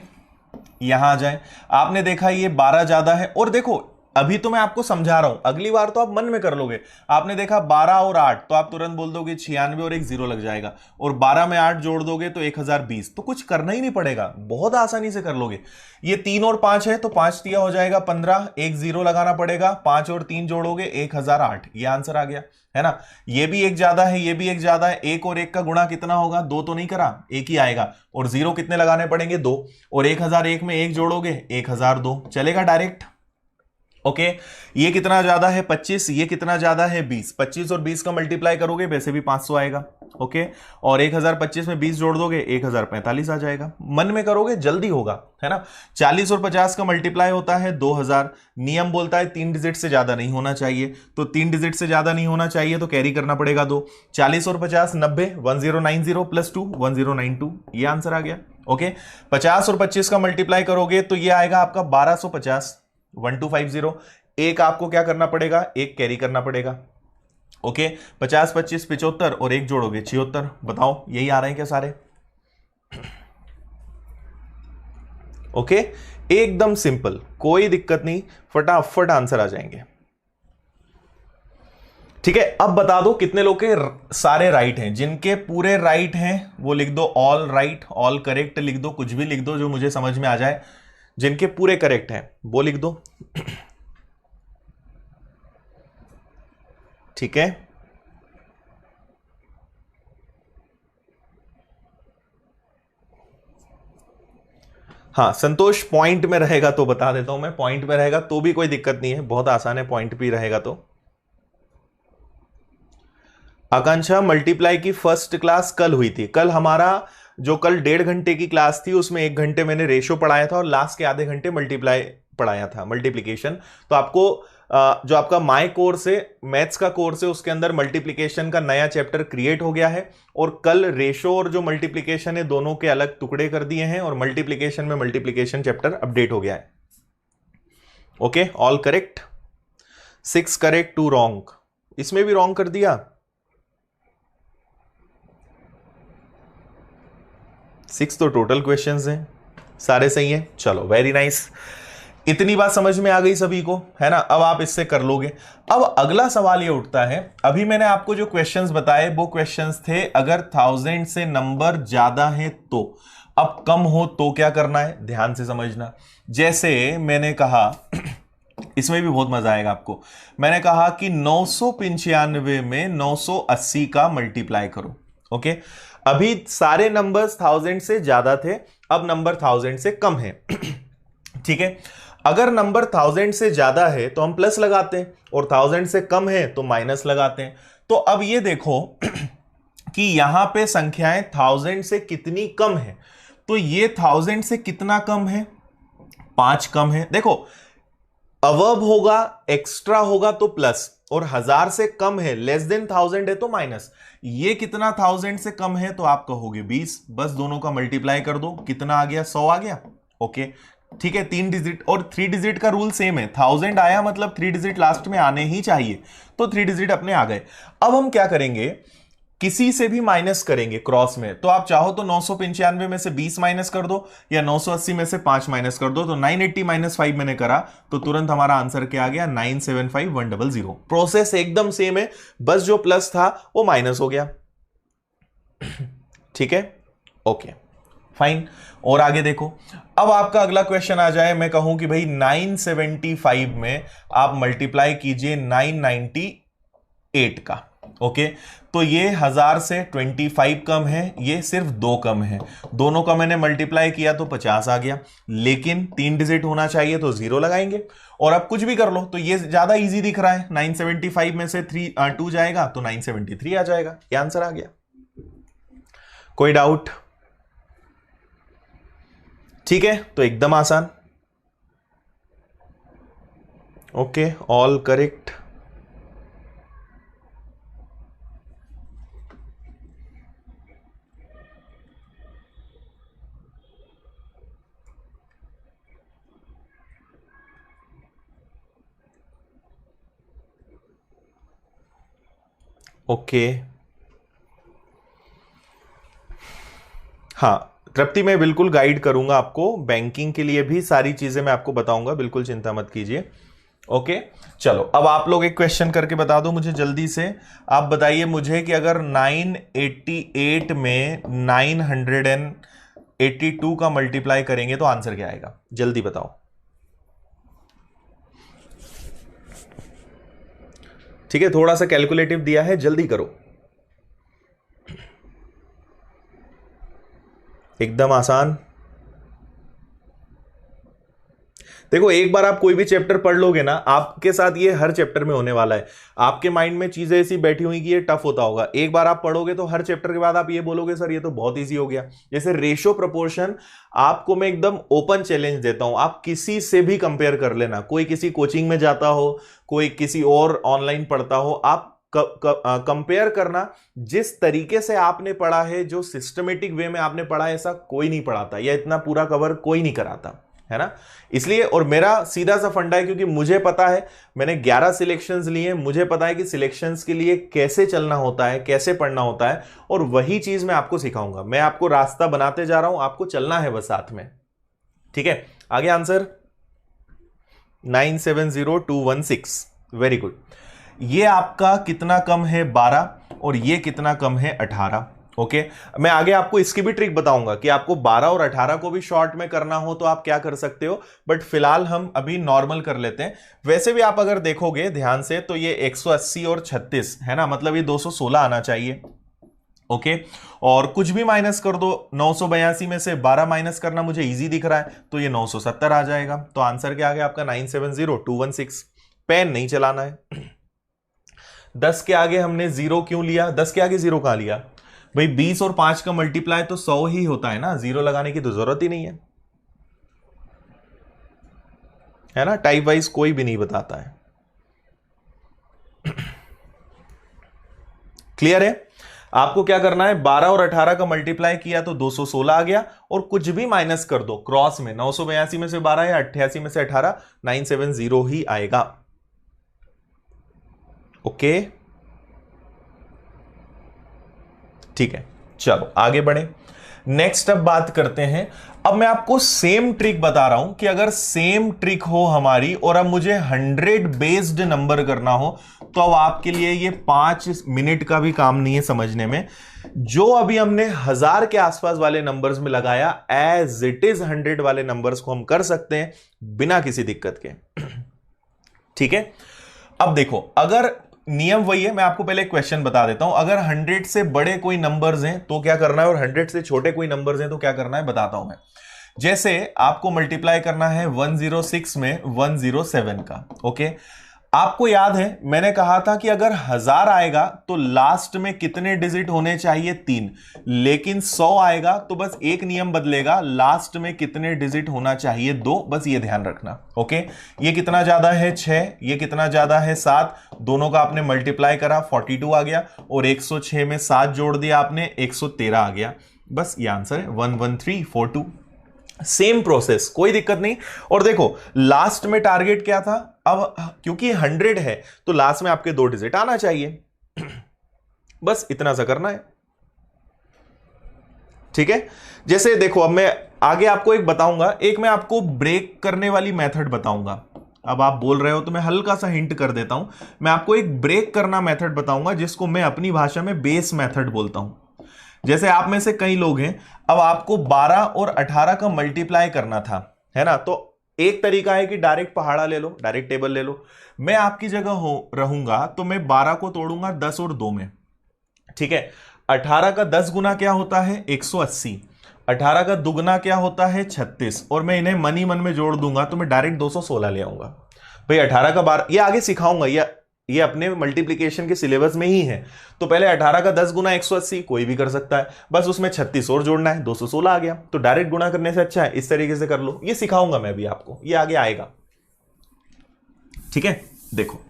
यहां आ जाए। आपने देखा ये 12 ज्यादा है, और देखो अभी तो मैं आपको समझा रहा हूं, अगली बार तो आप मन में कर लोगे। आपने देखा 12 और 8, तो आप तुरंत बोल दोगे 96 और एक जीरो लग जाएगा, और 12 में 8 जोड़ दोगे तो 1020, तो कुछ करना ही नहीं पड़ेगा, बहुत आसानी से कर लोगे। ये 3 और 5 है तो 5 दिया हो जाएगा 15, एक जीरो लगाना पड़ेगा, 5 और 3 जोड़ोगे 1008, ये आंसर आ गया, है ना। ये भी एक ज्यादा है, ये भी एक ज्यादा है, एक और एक का गुणा कितना होगा, दो तो नहीं करा, एक ही आएगा, और जीरो कितने लगाने पड़ेंगे, दो, और 1001 में एक जोड़ोगे 1002, चलेगा डायरेक्ट। ओके, ये कितना ज्यादा है 25, ये कितना ज्यादा है 20, 25 और 20 का मल्टीप्लाई करोगे वैसे भी 500 आएगा। ओके, और 1025 में 20 जोड़ दोगे 1045 आ जाएगा, मन में करोगे जल्दी होगा, है ना। 40 और 50 का मल्टीप्लाई होता है 2000, नियम बोलता है 3 डिजिट से ज्यादा नहीं होना चाहिए, तो 3 डिजिट से ज्यादा नहीं होना चाहिए तो कैरी करना पड़ेगा 2। 40 और 50 90, 1090 प्लस 2 1092, ये आंसर आ गया। ओके, 50 और 25 का मल्टीप्लाई करोगे तो ये आएगा आपका 1250, 1250। एक आपको क्या करना पड़ेगा, एक कैरी करना पड़ेगा। ओके, 50 25 75, और एक जोड़ोगे 76, बताओ यही आ रहे हैं क्या सारे। ओके, एकदम सिंपल, कोई दिक्कत नहीं, फटाफट आंसर आ जाएंगे। ठीक है, अब बता दो कितने लोग के सारे राइट हैं। जिनके पूरे राइट हैं वो लिख दो ऑल राइट, ऑल करेक्ट लिख दो, कुछ भी लिख दो जो मुझे समझ में आ जाए। जिनके पूरे करेक्ट हैं वो लिख दो। ठीक है, हाँ संतोष पॉइंट में रहेगा तो बता देता हूं मैं, पॉइंट में रहेगा तो भी कोई दिक्कत नहीं है, बहुत आसान है, पॉइंट भी रहेगा तो। आकांक्षा, मल्टीप्लाई की फर्स्ट क्लास कल हुई थी। कल हमारा जो कल 1.5 घंटे की क्लास थी उसमें 1 घंटे मैंने रेशो पढ़ाया था और लास्ट के आधे घंटे मल्टीप्लाई पढ़ाया था, मल्टीप्लिकेशन। तो आपको जो आपका माय कोर्स है, मैथ्स का कोर्स है, उसके अंदर मल्टीप्लिकेशन का नया चैप्टर क्रिएट हो गया है, और कल रेशो और जो मल्टीप्लिकेशन है दोनों के अलग टुकड़े कर दिए हैं, और मल्टीप्लिकेशन में मल्टीप्लिकेशन चैप्टर अपडेट हो गया है। Okay, all correct, 6 correct 2 wrong, इसमें भी रॉन्ग कर दिया, 6 तो टोटल क्वेश्चंस हैं, सारे सही हैं, चलो वेरी नाइस। इतनी बात समझ में आ गई सभी को, है ना। अब आप इससे कर लोगे। अब अगला सवाल ये उठता है, अभी मैंने आपको जो क्वेश्चंस बताए वो क्वेश्चंस थे अगर 1000 से नंबर ज्यादा है तो, अब कम हो तो क्या करना है, ध्यान से समझना। जैसे मैंने कहा इसमें भी बहुत मजा आएगा आपको, मैंने कहा कि 995 में 980 का मल्टीप्लाई करो। ओके, अभी सारे नंबर्स 1000 से ज्यादा थे, अब नंबर 1000 से कम है। ठीक है, अगर नंबर 1000 से ज्यादा है तो हम प्लस लगाते हैं, और 1000 से कम है तो माइनस लगाते हैं। तो अब ये देखो कि यहां पे संख्याएं 1000 से कितनी कम है, तो ये 1000 से कितना कम है, 5 कम है। देखो अवर्ब होगा, एक्स्ट्रा होगा तो प्लस, और 1000 से कम है, लेस देन 1000 है तो माइनस। ये कितना 1000 से कम है तो आप कहोगे 20, बस दोनों का मल्टीप्लाई कर दो, कितना आ गया, 100 आ गया। ओके, ठीक है, 3 डिजिट और 3 डिजिट का रूल सेम है, 1000 आया मतलब 3 डिजिट लास्ट में आने ही चाहिए, तो 3 डिजिट अपने आ गए। अब हम क्या करेंगे, किसी से भी माइनस करेंगे क्रॉस में, तो आप चाहो तो 995 में से 20 माइनस कर दो, या 980 में से 5 माइनस कर दो, तो 980 माइनस 5 मैंने करा तो तुरंत हमारा आंसर क्या आ गया, 975100। प्रोसेस एकदम सेम है, बस जो प्लस था वो माइनस हो गया। ठीक है, ओके फाइन। और आगे देखो, अब आपका अगला क्वेश्चन आ जाए, मैं कहूं कि भाई 975 में आप मल्टीप्लाई कीजिए 998 का। ओके, तो ये 1000 से 25 कम है, ये सिर्फ 2 कम है, दोनों का मैंने मल्टीप्लाई किया तो 50 आ गया, लेकिन 3 डिजिट होना चाहिए तो 0 लगाएंगे। और अब कुछ भी कर लो, तो ये ज्यादा इजी दिख रहा है, 975 में से 2 जाएगा तो 973 आ जाएगा, ये आंसर आ गया। कोई डाउट? ठीक है, तो एकदम आसान। Okay, all correct. ओके, हाँ तृप्ति मैं बिल्कुल गाइड करूंगा आपको, बैंकिंग के लिए भी सारी चीजें मैं आपको बताऊंगा, बिल्कुल चिंता मत कीजिए। ओके चलो, अब आप लोग एक क्वेश्चन करके बता दो मुझे जल्दी से। आप बताइए मुझे कि अगर 988 में 982 का मल्टीप्लाई करेंगे तो आंसर क्या आएगा, जल्दी बताओ। ठीक है, थोड़ा सा कैलकुलेटिव दिया है, जल्दी करो, एकदम आसान। देखो एक बार आप कोई भी चैप्टर पढ़ लोगे ना, आपके साथ ये हर चैप्टर में होने वाला है। आपके माइंड में चीजें ऐसी बैठी हुई कि ये टफ होता होगा, एक बार आप पढ़ोगे तो हर चैप्टर के बाद आप ये बोलोगे सर ये तो बहुत इजी हो गया। जैसे रेशो प्रोपोर्शन, आपको मैं एकदम ओपन चैलेंज देता हूं, आप किसी से भी कंपेयर कर लेना, कोई किसी कोचिंग में जाता हो, कोई किसी और ऑनलाइन पढ़ता हो, आप कंपेयर करना। जिस तरीके से आपने पढ़ा है, जो सिस्टमेटिक वे में आपने पढ़ा है, ऐसा कोई नहीं पढ़ाता, या इतना पूरा कवर कोई नहीं कराता, है ना। इसलिए, और मेरा सीधा सा फंडा है, क्योंकि मुझे पता है, मैंने 11 सिलेक्शंस लिए, मुझे पता है कि सिलेक्शंस के लिए कैसे चलना होता है, कैसे पढ़ना होता है, और वही चीज मैं आपको सिखाऊंगा। मैं आपको रास्ता बनाते जा रहा हूं, आपको चलना है बस साथ में। ठीक है, आगे आंसर 970216, वेरी गुड। ये आपका कितना कम है 12, और ये कितना कम है 18। ओके, मैं आगे आपको इसकी भी ट्रिक बताऊंगा कि आपको 12 और 18 को भी शॉर्ट में करना हो तो आप क्या कर सकते हो, बट फिलहाल हम अभी नॉर्मल कर लेते हैं। वैसे भी आप अगर देखोगे ध्यान से तो ये 180 और 36 है ना, मतलब ये 216 आना चाहिए। ओके, और कुछ भी माइनस कर दो, 982 में से 12 माइनस करना मुझे इजी दिख रहा है, तो ये 970 आ जाएगा। तो आंसर क्या आ गया आपका 970216। पेन नहीं चलाना है। 10 के आगे हमने 0 क्यों लिया, 10 के आगे 0 कहां लिया भाई, 20 और 5 का मल्टीप्लाई तो 100 ही होता है ना, 0 लगाने की तो जरूरत ही नहीं है ना। टाइप वाइज कोई भी नहीं बताता है। क्लियर है। आपको क्या करना है, 12 और 18 का मल्टीप्लाई किया तो 216 आ गया, और कुछ भी माइनस कर दो क्रॉस में, 982 में से 12 या 88 में से 18, 970 ही आएगा। ओके ठीक है, चलो आगे बढ़े। नेक्स्ट अब बात करते हैं, अब मैं आपको सेम ट्रिक बता रहा हूं कि अगर सेम ट्रिक हो हमारी, और अब मुझे 100 बेस्ड नंबर करना हो, तो अब आपके लिए ये 5 मिनट का भी काम नहीं है समझने में। जो अभी हमने 1000 के आसपास वाले नंबर्स में लगाया, एज इट इज 100 वाले नंबर्स को हम कर सकते हैं बिना किसी दिक्कत के। ठीक है, अब देखो, अगर नियम वही है, मैं आपको पहले क्वेश्चन बता देता हूं। अगर 100 से बड़े कोई नंबर्स हैं तो क्या करना है, और 100 से छोटे कोई नंबर्स हैं तो क्या करना है, बताता हूं मैं। जैसे आपको मल्टीप्लाई करना है 106 में 107 का। ओके, आपको याद है मैंने कहा था कि अगर 1000 आएगा तो लास्ट में कितने डिजिट होने चाहिए, 3। लेकिन 100 आएगा तो बस एक नियम बदलेगा, लास्ट में कितने डिजिट होना चाहिए, 2। बस ये ध्यान रखना। ओके, ये कितना ज्यादा है 6, ये कितना ज्यादा है 7, दोनों का आपने मल्टीप्लाई करा 42 आ गया, और 106 में 7 जोड़ दिया आपने, 113 आ गया। बस ये आंसर है 11342। सेम प्रोसेस, कोई दिक्कत नहीं। और देखो लास्ट में टारगेट क्या था, अब क्योंकि 100 है तो लास्ट में आपके 2 डिजिट आना चाहिए। बस इतना सा करना है। ठीक है, जैसे देखो अब मैं आगे आपको एक बताऊंगा, एक मैं आपको ब्रेक करने वाली मेथड बताऊंगा। अब आप बोल रहे हो तो मैं हल्का सा हिंट कर देता हूं, मैं आपको एक ब्रेक करना मेथड बताऊंगा जिसको मैं अपनी भाषा में बेस मेथड बोलता हूं। जैसे आप में से कई लोग हैं, अब आपको 12 और 18 का मल्टीप्लाई करना था, है ना, तो एक तरीका है कि डायरेक्ट पहाड़ा ले लो, डायरेक्ट टेबल ले लो। मैं आपकी जगह रहूंगा तो मैं 12 को तोड़ूंगा 10 और 2 में। ठीक है, 18 का 10 गुना क्या होता है 180, 18 का दुगना क्या होता है 36, और मैं इन्हें मन ही मन में जोड़ दूंगा तो मैं डायरेक्ट 216 ले आऊंगा। भाई 18 का 12, ये आगे सिखाऊंगा, ये अपने मल्टीप्लिकेशन के सिलेबस में ही है। तो पहले 18 का 10 गुना 180 कोई भी कर सकता है, बस उसमें 36 और जोड़ना है, 216 आ गया। तो डायरेक्ट गुना करने से अच्छा है इस तरीके से कर लो, ये सिखाऊंगा मैं भी आपको, ये आगे आएगा। ठीक है, देखो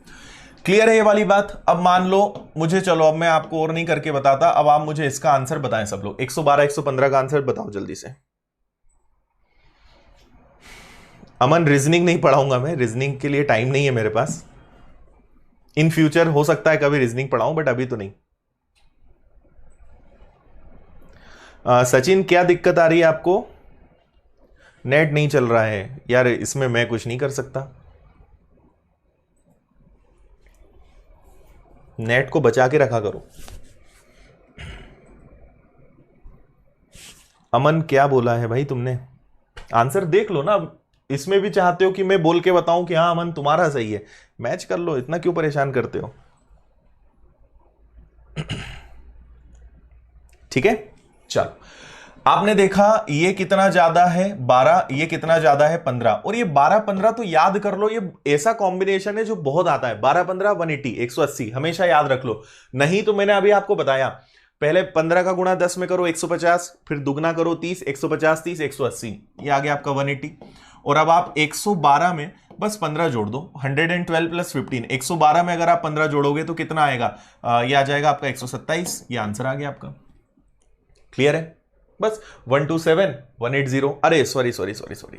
क्लियर है ये वाली बात। अब मान लो मुझे, चलो अब मैं आपको और नहीं करके बताता, अब आप मुझे इसका आंसर बताएं सब लोग। 112 115 का आंसर बताओ जल्दी से। अमन रीजनिंग नहीं पढ़ाऊंगा मैं, रीजनिंग के लिए टाइम नहीं है मेरे पास। इन फ्यूचर हो सकता है कभी रीजनिंग पढ़ाऊं, बट अभी तो नहीं। सचिन क्या दिक्कत आ रही है आपको? नेट नहीं चल रहा है यार, इसमें मैं कुछ नहीं कर सकता। नेट को बचा के रखा करो। अमन क्या बोला है भाई तुमने? आंसर देख लो ना। इसमें भी चाहते हो कि मैं बोल के बताऊं कि हाँ अमन तुम्हारा सही है? मैच कर लो, इतना क्यों परेशान करते हो? ठीक है, चलो। आपने देखा ये कितना ज्यादा है 12, ये कितना ज्यादा है 15, और ये 12 15 तो याद कर लो, ये ऐसा कॉम्बिनेशन है जो बहुत आता है। 12 15 180 180 हमेशा याद रख लो। नहीं तो मैंने अभी आपको बताया, पहले 15 का गुणा 10 में करो 150, फिर दुगना करो 30, 150 30 180, ये आ गया आपका 180। और अब आप 112 में बस 15 जोड़ दो, 112 प्लस 15, 112 में अगर आप 15 जोड़ोगे तो कितना आएगा? ये आ जाएगा आपका 127। ये आंसर आ गया आपका। क्लियर है? बस 127 180। अरे सॉरी सॉरी सॉरी सॉरी,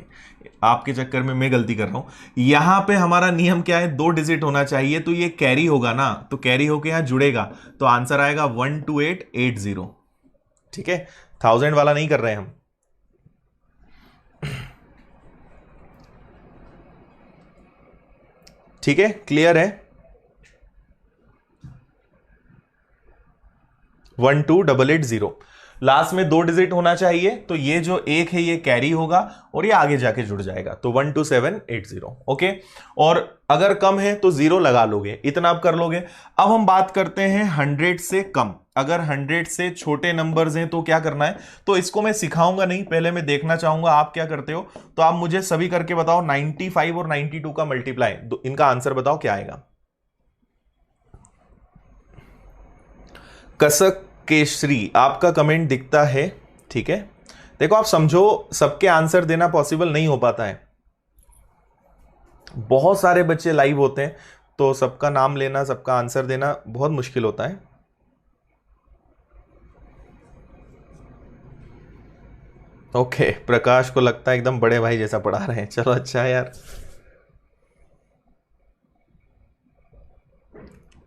आपके चक्कर में मैं गलती कर रहा हूं। यहां पे हमारा नियम क्या है? 2 डिजिट होना चाहिए, तो ये कैरी होगा ना, तो कैरी होके यहां जुड़ेगा, तो आंसर आएगा 12880। ठीक है, 1000 वाला नहीं कर रहे हैं हम। ठीक है, क्लियर है? 12880 लास्ट में 2 डिजिट होना चाहिए, तो ये जो एक है ये कैरी होगा और ये आगे जाके जुड़ जाएगा, तो 12780। ओके, और अगर कम है तो 0 लगा लोगे, इतना आप कर लोगे। अब हम बात करते हैं 100 से कम। अगर 100 से छोटे नंबर्स हैं तो क्या करना है? तो इसको मैं सिखाऊंगा नहीं, पहले मैं देखना चाहूंगा आप क्या करते हो। तो आप मुझे सभी करके बताओ, 95 और 92 का मल्टीप्लाई, इनका आंसर बताओ क्या आएगा। कसक केशरी आपका कमेंट दिखता है। ठीक है, देखो आप समझो, सबके आंसर देना पॉसिबल नहीं हो पाता है, बहुत सारे बच्चे लाइव होते हैं, तो सबका नाम लेना, सबका आंसर देना बहुत मुश्किल होता है। ओके, प्रकाश को लगता है एकदम बड़े भाई जैसा पढ़ा रहे हैं, चलो अच्छा है यार।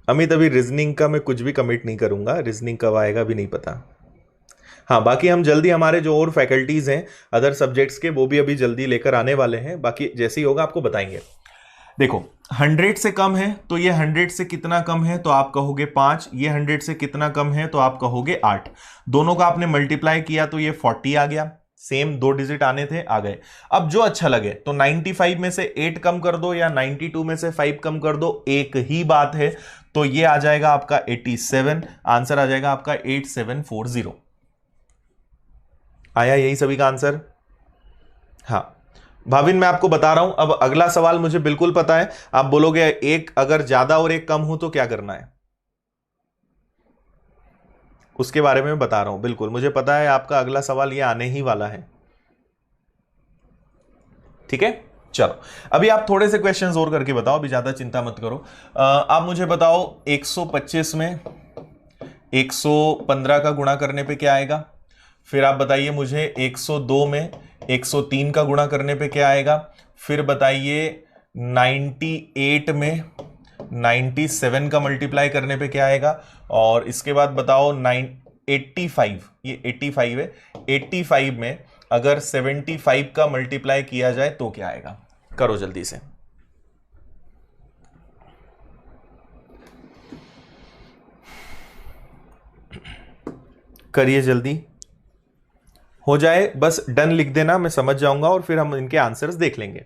अमित अभी रीजनिंग का मैं कुछ भी कमिट नहीं करूंगा, रीजनिंग कब आएगा भी नहीं पता। हाँ, बाकी हम जल्दी हमारे जो और फैकल्टीज हैं अदर सब्जेक्ट्स के, वो भी अभी जल्दी लेकर आने वाले हैं, बाकी जैसे ही होगा आपको बताएंगे। देखो 100 से कम है तो ये 100 से कितना कम है तो आप कहोगे 5, ये 100 से कितना कम है तो आप कहोगे 8। दोनों का आपने मल्टीप्लाई किया तो ये 40 आ गया, सेम 2 डिजिट आने थे, आ गए। अब जो अच्छा लगे, तो 95 में से 8 कम कर दो या 92 में से 5 कम कर दो, एक ही बात है। तो ये आ जाएगा आपका 87, आंसर आ जाएगा आपका 8740। आया यही सभी का आंसर? हाँ भाविन, मैं आपको बता रहा हूं, अब अगला सवाल मुझे बिल्कुल पता है। आप बोलोगे एक अगर ज्यादा और एक कम हो तो क्या करना है, उसके बारे में मैं बता रहा हूं। बिल्कुल मुझे पता है आपका अगला सवाल ये आने ही वाला है। ठीक है, चलो अभी आप थोड़े से क्वेश्चंस और करके बताओ, अभी ज्यादा चिंता मत करो। आप मुझे बताओ 125 में 115 का गुणा करने पे क्या आएगा? फिर आप बताइए मुझे 102 में 103 का गुणा करने पे क्या आएगा? फिर बताइए 98 में 97 का मल्टीप्लाई करने पे क्या आएगा? और इसके बाद बताओ 85, ये 85 है, 85 में अगर 75 का मल्टीप्लाई किया जाए तो क्या आएगा? करो जल्दी से, करिए जल्दी, हो जाए बस डन लिख देना, मैं समझ जाऊंगा और फिर हम इनके आंसर्स देख लेंगे।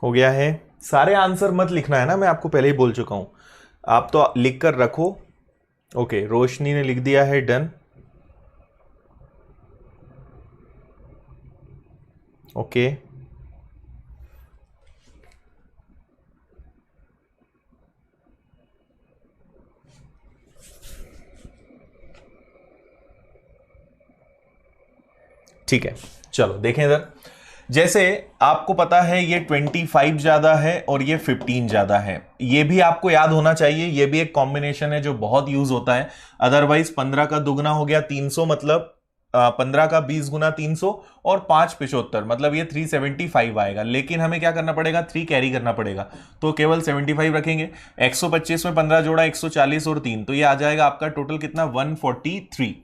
हो गया है? सारे आंसर मत लिखना है ना, मैं आपको पहले ही बोल चुका हूं, आप तो लिख कर रखो, ओके, रोशनी ने लिख दिया है डन। ओके, ठीक है, चलो देखें इधर। जैसे आपको पता है ये 25 ज्यादा है और ये 15 ज्यादा है, ये भी आपको याद होना चाहिए। ये भी एक कॉम्बिनेशन है जो बहुत यूज होता है। अदरवाइज 15 का दुगना हो गया 300, मतलब 15 का 20 गुना 300 और 5 75, मतलब ये 375 आएगा। लेकिन हमें क्या करना पड़ेगा, 3 कैरी करना पड़ेगा, तो केवल 75 रखेंगे। 125 में 15 जोड़ा 140 और 3, तो ये आ जाएगा आपका टोटल कितना, 143,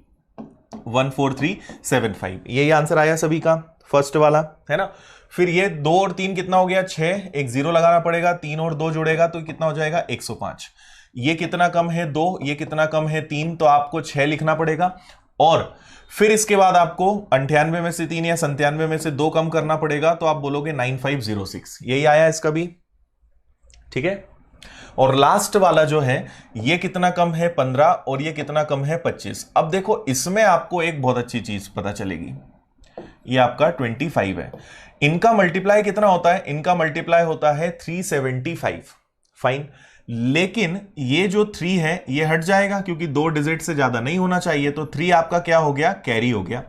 14375। यही आंसर आया सभी का, फर्स्ट वाला है ना। फिर ये 2 और 3 कितना हो गया, 6, एक जीरो लगाना पड़ेगा, 3 और 2 जोड़ेगा तो कितना हो जाएगा 105। ये कितना कम है 2, ये कितना कम है 3, तो आपको 6 लिखना पड़ेगा। और फिर इसके बाद आपको 98 में से 3 या 97 में से 2 कम करना पड़ेगा, तो आप बोलोगे 9506। यही आया इसका भी, ठीक है। और लास्ट वाला जो है ये कितना कम है 15 और ये कितना कम है 25। अब देखो इसमें आपको एक बहुत अच्छी चीज पता चलेगी, ये आपका 25 है, इनका मल्टीप्लाई कितना होता है, इनका मल्टीप्लाई होता है 375। फाइन, लेकिन ये जो 3 है ये हट जाएगा क्योंकि 2 डिजिट से ज्यादा नहीं होना चाहिए, तो 3 आपका क्या हो गया, कैरी हो गया।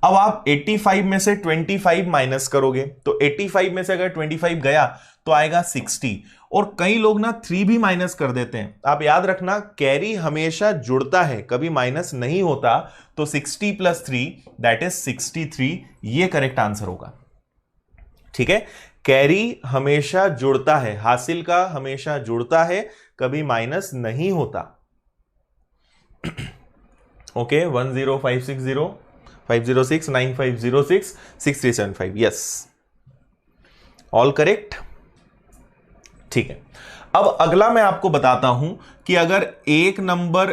अब आप 85 में से 25 माइनस करोगे, तो 85 में से अगर 25 गया तो आएगा 60। और कई लोग ना 3 भी माइनस कर देते हैं। आप याद रखना, कैरी हमेशा जुड़ता है, कभी माइनस नहीं होता। तो 60 + 3 दैट इज 63, ये करेक्ट आंसर होगा, ठीक है। कैरी हमेशा जुड़ता है, हासिल का हमेशा जुड़ता है, कभी माइनस नहीं होता। ओके, 10560 506 9506 6375, यस, ऑल करेक्ट, ठीक है। अब अगला मैं आपको बताता हूं कि अगर एक नंबर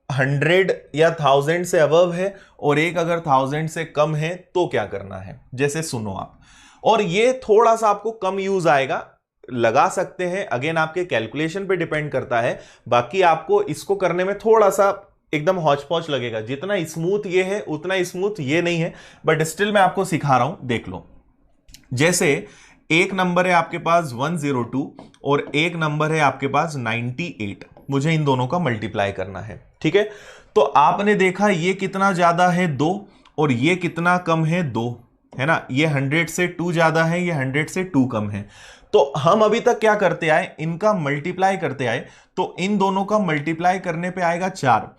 100 या 1000 से अबव है और एक अगर 1000 से कम है तो क्या करना है। जैसे सुनो आप, और ये थोड़ा सा आपको कम यूज आएगा, लगा सकते हैं, अगेन आपके कैलकुलेशन पे डिपेंड करता है। बाकी आपको इसको करने में थोड़ा सा एकदम हौच पौच लगेगा, जितना स्मूथ ये है उतना स्मूथ ये नहीं है, बट स्टिल मैं आपको सिखा रहा हूं, देख लो। जैसे एक नंबर है आपके पास 102 और एक नंबर है आपके पास 98, मुझे इन दोनों का मल्टीप्लाई करना है, ठीक है। तो आपने देखा ये कितना ज्यादा है 2 और ये कितना कम है 2, है ना। ये 100 से 2 ज्यादा है, ये 100 से 2 कम है। तो हम अभी तक क्या करते आए, इनका मल्टीप्लाई करते आए, तो इन दोनों का मल्टीप्लाई करने पे आएगा 4।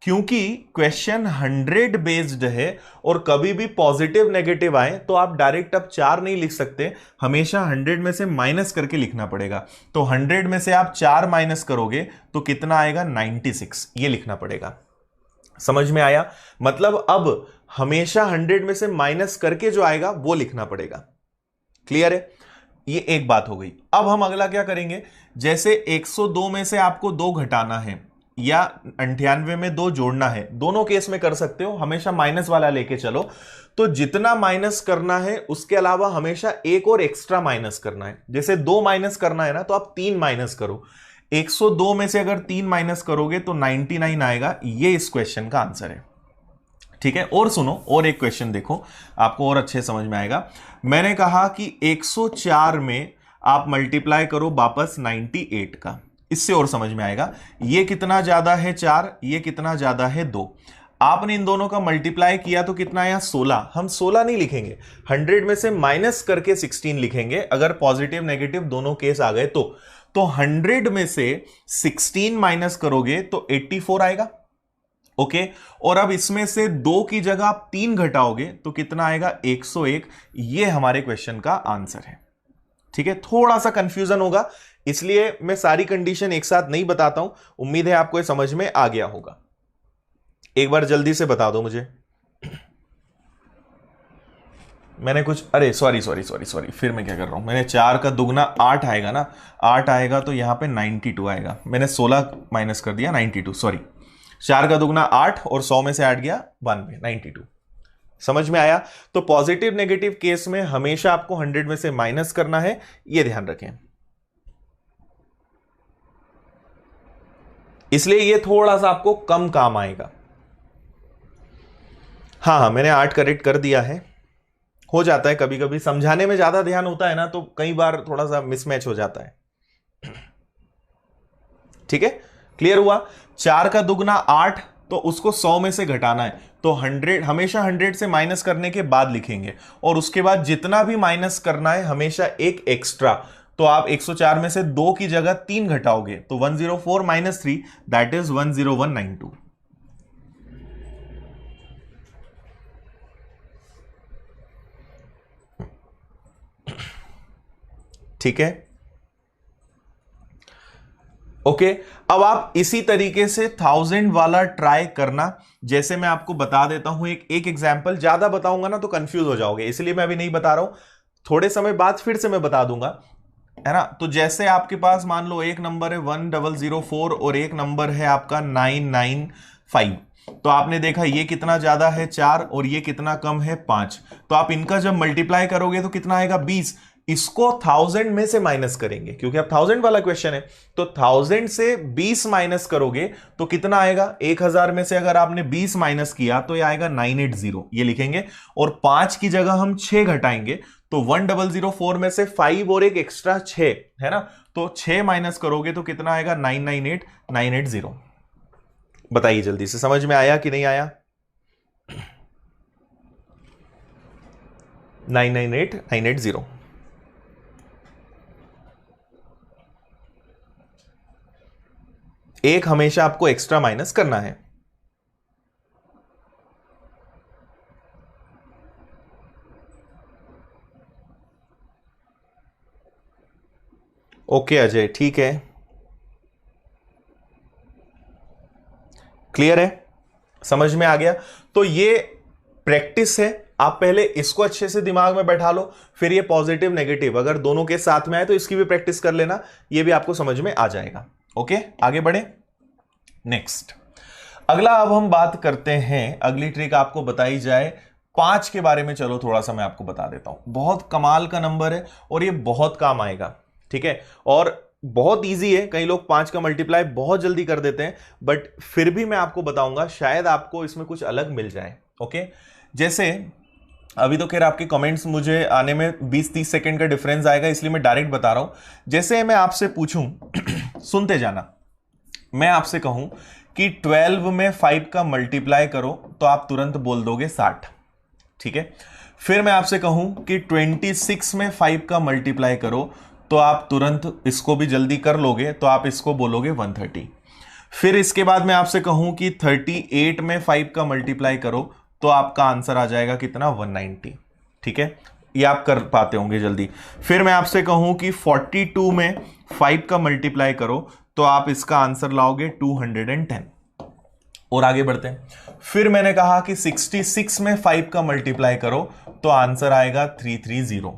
क्योंकि क्वेश्चन 100 बेस्ड है और कभी भी पॉजिटिव नेगेटिव आए तो आप डायरेक्ट अब 4 नहीं लिख सकते, हमेशा 100 में से माइनस करके लिखना पड़ेगा। तो 100 में से आप 4 माइनस करोगे तो कितना आएगा, 96, ये लिखना पड़ेगा। समझ में आया, मतलब अब हमेशा 100 में से माइनस करके जो आएगा वो लिखना पड़ेगा। क्लियर है, ये एक बात हो गई। अब हम अगला क्या करेंगे, जैसे 102 में से आपको 2 घटाना है या 98 में 2 जोड़ना है, दोनों केस में कर सकते हो, हमेशा माइनस वाला लेके चलो। तो जितना माइनस करना है उसके अलावा हमेशा एक और एक्स्ट्रा माइनस करना है। जैसे 2 माइनस करना है ना, तो आप 3 माइनस करो। 102 में से अगर 3 माइनस करोगे तो 99 आएगा। ये इस क्वेश्चन का आंसर है, ठीक है। और सुनो, और एक क्वेश्चन देखो, आपको और अच्छे समझ में आएगा। मैंने कहा कि 104 में आप मल्टीप्लाई करो वापस 98 का, इससे और समझ में आएगा। ये कितना ज्यादा है 4, ये कितना ज्यादा है 2। आपने इन दोनों का मल्टीप्लाई किया तो कितना आया 16। हम 16 नहीं लिखेंगे, 100 में से माइनस करके 16 लिखेंगे, अगर पॉजिटिव नेगेटिव दोनों केस आ गए तो 100 में से 16 माइनस करोगे तो 84 आएगा। ओके, और अब इसमें से 2 की जगह आप 3 घटाओगे तो कितना आएगा, 101। ये हमारे क्वेश्चन का आंसर है, ठीक है। थोड़ा सा कंफ्यूजन होगा, इसलिए मैं सारी कंडीशन एक साथ नहीं बताता हूं। उम्मीद है आपको ये समझ में आ गया होगा। एक बार जल्दी से बता दो मुझे। मैंने कुछ, अरे सॉरी, फिर मैं क्या कर रहा हूं, मैंने 4 का दुगना 8 आएगा ना, 8 आएगा तो यहां पे 92 आएगा। मैंने 16 माइनस कर दिया 92, सॉरी। 4 का दुगना 8 और 100 में से 8 गया 92, 92। समझ में आया। तो पॉजिटिव नेगेटिव केस में हमेशा आपको 100 में से माइनस करना है, यह ध्यान रखें। इसलिए ये थोड़ा सा आपको कम काम आएगा। हाँ हाँ, मैंने 8 करेक्ट कर दिया है। हो जाता है कभी कभी, समझाने में ज्यादा ध्यान होता है ना, तो कई बार थोड़ा सा मिसमैच हो जाता है। ठीक है, क्लियर हुआ। 4 का दुगना 8, तो उसको 100 में से घटाना है, तो 100 हमेशा 100 से माइनस करने के बाद लिखेंगे, और उसके बाद जितना भी माइनस करना है हमेशा एक एक्स्ट्रा। तो आप 104 में से 2 की जगह 3 घटाओगे, तो 104 माइनस 3 दैट इज 10192। ठीक है, ओके। अब आप इसी तरीके से 1000 वाला ट्राई करना। जैसे मैं आपको बता देता हूं एक एग्जांपल, ज्यादा बताऊंगा ना तो कंफ्यूज हो जाओगे, इसलिए मैं अभी नहीं बता रहा हूं, थोड़े समय बाद फिर से मैं बता दूंगा, है ना। तो जैसे आपके पास मान लो एक नंबर है 1004 और एक नंबर है आपका 995। तो आपने देखा ये कितना ज्यादा है 4 और ये कितना कम है 5। तो आप इनका जब मल्टीप्लाई करोगे तो कितना आएगा 20। इसको 1000 में से माइनस करेंगे, क्योंकि अब 1000 वाला क्वेश्चन है, तो 1000 से 20 माइनस करोगे तो कितना आएगा। 1000 में से अगर आपने 20 माइनस किया तो ये आएगा 980, ये लिखेंगे। और 5 की जगह हम 6 घटाएंगे, तो 1004 में से 5 और एक एक्स्ट्रा 6 है ना, तो 6 माइनस करोगे तो कितना आएगा 998 980। बताइए जल्दी से, समझ में आया कि नहीं आया। 998 980। एक हमेशा आपको एक्स्ट्रा माइनस करना है। ओके अजय, ठीक है, क्लियर है, समझ में आ गया। तो ये प्रैक्टिस है, आप पहले इसको अच्छे से दिमाग में बैठा लो, फिर ये पॉजिटिव नेगेटिव अगर दोनों के साथ में आए तो इसकी भी प्रैक्टिस कर लेना, ये भी आपको समझ में आ जाएगा। ओके, आगे बढ़े नेक्स्ट। अगला अब हम बात करते हैं, अगली ट्रिक आपको बताई जाए 5 के बारे में। चलो थोड़ा सा मैं आपको बता देता हूं, बहुत कमाल का नंबर है और ये बहुत काम आएगा। ठीक है, और बहुत इजी है, कई लोग 5 का मल्टीप्लाई बहुत जल्दी कर देते हैं, बट फिर भी मैं आपको बताऊंगा, शायद आपको इसमें कुछ अलग मिल जाए। ओके, जैसे अभी तो खैर आपके कमेंट्स मुझे आने में 20-30 सेकंड का डिफरेंस आएगा, इसलिए मैं डायरेक्ट बता रहा हूं। जैसे मैं आपसे पूछूं सुनते जाना, मैं आपसे कहूं कि 12 में 5 का मल्टीप्लाई करो, तो आप तुरंत बोल दोगे 60। ठीक है, फिर मैं आपसे कहूं कि 26 में 5 का मल्टीप्लाई करो, तो आप तुरंत इसको भी जल्दी कर लोगे, तो आप इसको बोलोगे 130। फिर इसके बाद मैं आपसे कहूं कि 38 में 5 का मल्टीप्लाई करो, तो आपका आंसर आ जाएगा कितना 190। ठीक है, ये आप कर पाते होंगे जल्दी। फिर मैं आपसे कहूं कि 42 में 5 का मल्टीप्लाई करो, तो आप इसका आंसर लाओगे 210। और आगे बढ़ते हैं। फिर मैंने कहा कि 66 में 5 का मल्टीप्लाई करो, तो आंसर आएगा 330।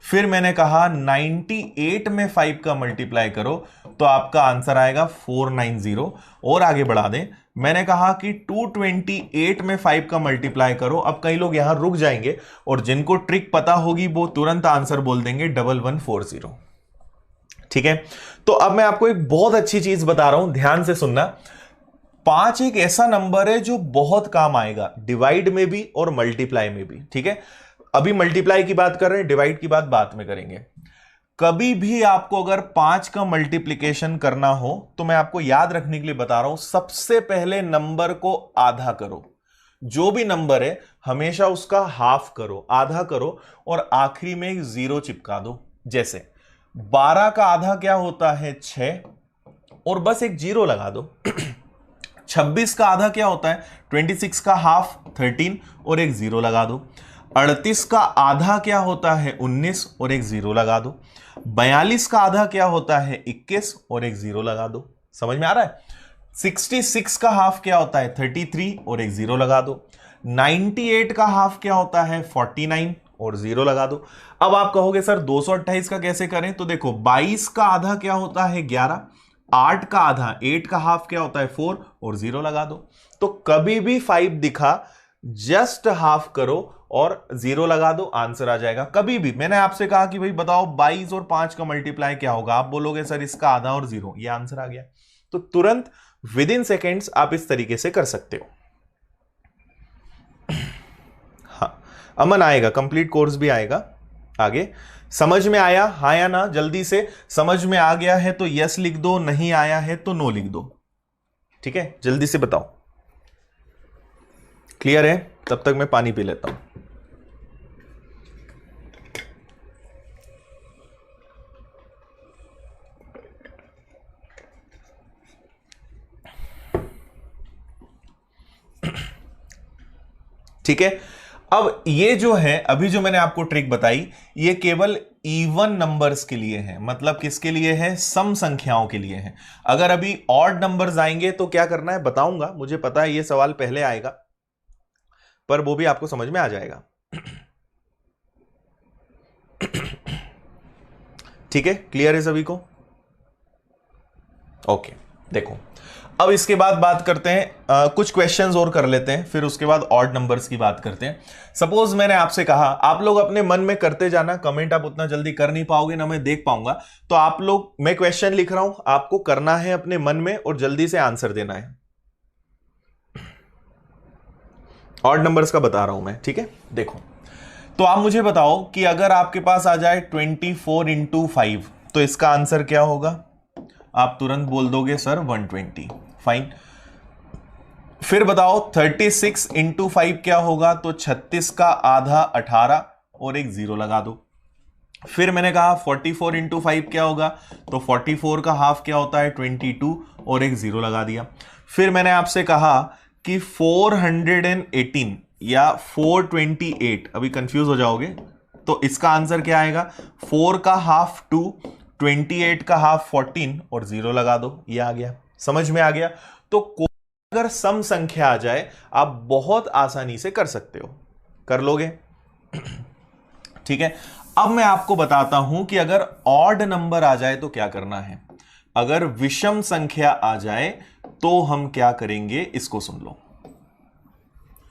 फिर मैंने कहा 98 में 5 का मल्टीप्लाई करो, तो आपका आंसर आएगा 490। और आगे बढ़ा दें, मैंने कहा कि 228 में 5 का मल्टीप्लाई करो। अब कई लोग यहां रुक जाएंगे और जिनको ट्रिक पता होगी वो तुरंत आंसर बोल देंगे 1140। ठीक है, तो अब मैं आपको एक बहुत अच्छी चीज बता रहा हूं, ध्यान से सुनना। 5 एक ऐसा नंबर है जो बहुत काम आएगा, डिवाइड में भी और मल्टीप्लाई में भी। ठीक है, अभी मल्टीप्लाई की बात कर रहे हैं, डिवाइड की बात बाद में करेंगे। कभी भी आपको अगर 5 का मल्टीप्लिकेशन करना हो, तो मैं आपको याद रखने के लिए बता रहा हूं, सबसे पहले नंबर को आधा करो। जो भी नंबर है हमेशा उसका हाफ करो, आधा करो, और आखिरी में एक 0 चिपका दो। जैसे 12 का आधा क्या होता है 6, और बस एक 0 लगा दो। 26 का आधा क्या होता है 26 का हाफ 13, और एक 0 लगा दो। 38 का आधा क्या होता है 19, और एक 0 लगा दो। 42 का आधा क्या होता है 21, और एक 0 लगा दो। समझ में आ रहा है। 66 का हाफ क्या होता है 33, और एक 0 लगा दो। 98 का हाफ क्या होता है 49, और 0 लगा दो। अब आप कहोगे सर 228 का कैसे करें, तो देखो 22 का आधा क्या होता है 11, 8 का आधा 8 का हाफ क्या होता है 4, और 0 लगा दो। तो कभी भी 5 दिखा जस्ट हाफ करो और 0 लगा दो, आंसर आ जाएगा। कभी भी मैंने आपसे कहा कि भाई बताओ 22 और 5 का मल्टीप्लाई क्या होगा, आप बोलोगे सर इसका आधा और 0, ये आंसर आ गया। तो तुरंत विद इन सेकेंड्स आप इस तरीके से कर सकते हो। हाँ, अमन आएगा, कंप्लीट कोर्स भी आएगा आगे। समझ में आया हाँ या ना? जल्दी से, समझ में आ गया है तो यस लिख दो, नहीं आया है तो नो लिख दो। ठीक है, जल्दी से बताओ। क्लियर है? तब तक मैं पानी पी लेता हूं। ठीक है, अब ये जो है, अभी जो मैंने आपको ट्रिक बताई, ये केवल इवन नंबर्स के लिए है। मतलब किसके लिए है? सम संख्याओं के लिए है। अगर अभी ऑड नंबर्स आएंगे तो क्या करना है बताऊंगा, मुझे पता है ये सवाल पहले आएगा, पर वो भी आपको समझ में आ जाएगा। ठीक है, क्लियर है सभी को? ओके, देखो अब इसके बाद बात करते हैं, कुछ क्वेश्चंस और कर लेते हैं, फिर उसके बाद ऑड नंबर्स की बात करते हैं। सपोज मैंने आपसे कहा, आप लोग अपने मन में करते जाना, कमेंट आप उतना जल्दी कर नहीं पाओगे ना मैं देख पाऊंगा, तो आप लोग, मैं क्वेश्चन लिख रहा हूं, आपको करना है अपने मन में और जल्दी से आंसर देना है। ऑड नंबर्स का बता रहा हूं मैं, ठीक है? देखो, तो आप मुझे बताओ कि अगर आपके पास आ जाए 24 इंटू 5 तो इसका आंसर क्या होगा? आप तुरंत बोल दोगे सर 120। फाइन। फिर बताओ 36 इंटू 5 क्या होगा? तो 36 का आधा 18 और एक जीरो लगा दो। फिर मैंने कहा 44 इंटू 5 क्या होगा? तो 44 का हाफ क्या होता है? 22 और एक जीरो लगा दिया। फिर मैंने आपसे कहा कि 418 या 428, अभी कंफ्यूज हो जाओगे, तो इसका आंसर क्या आएगा? 4 का हाफ 2, 28 का हाफ 14 और जीरो लगा दो। ये आ गया, समझ में आ गया? तो अगर सम संख्या आ जाए आप बहुत आसानी से कर सकते हो, कर लोगे। ठीक है, अब मैं आपको बताता हूं कि अगर ऑड नंबर आ जाए तो क्या करना है। अगर विषम संख्या आ जाए तो हम क्या करेंगे, इसको सुन लो।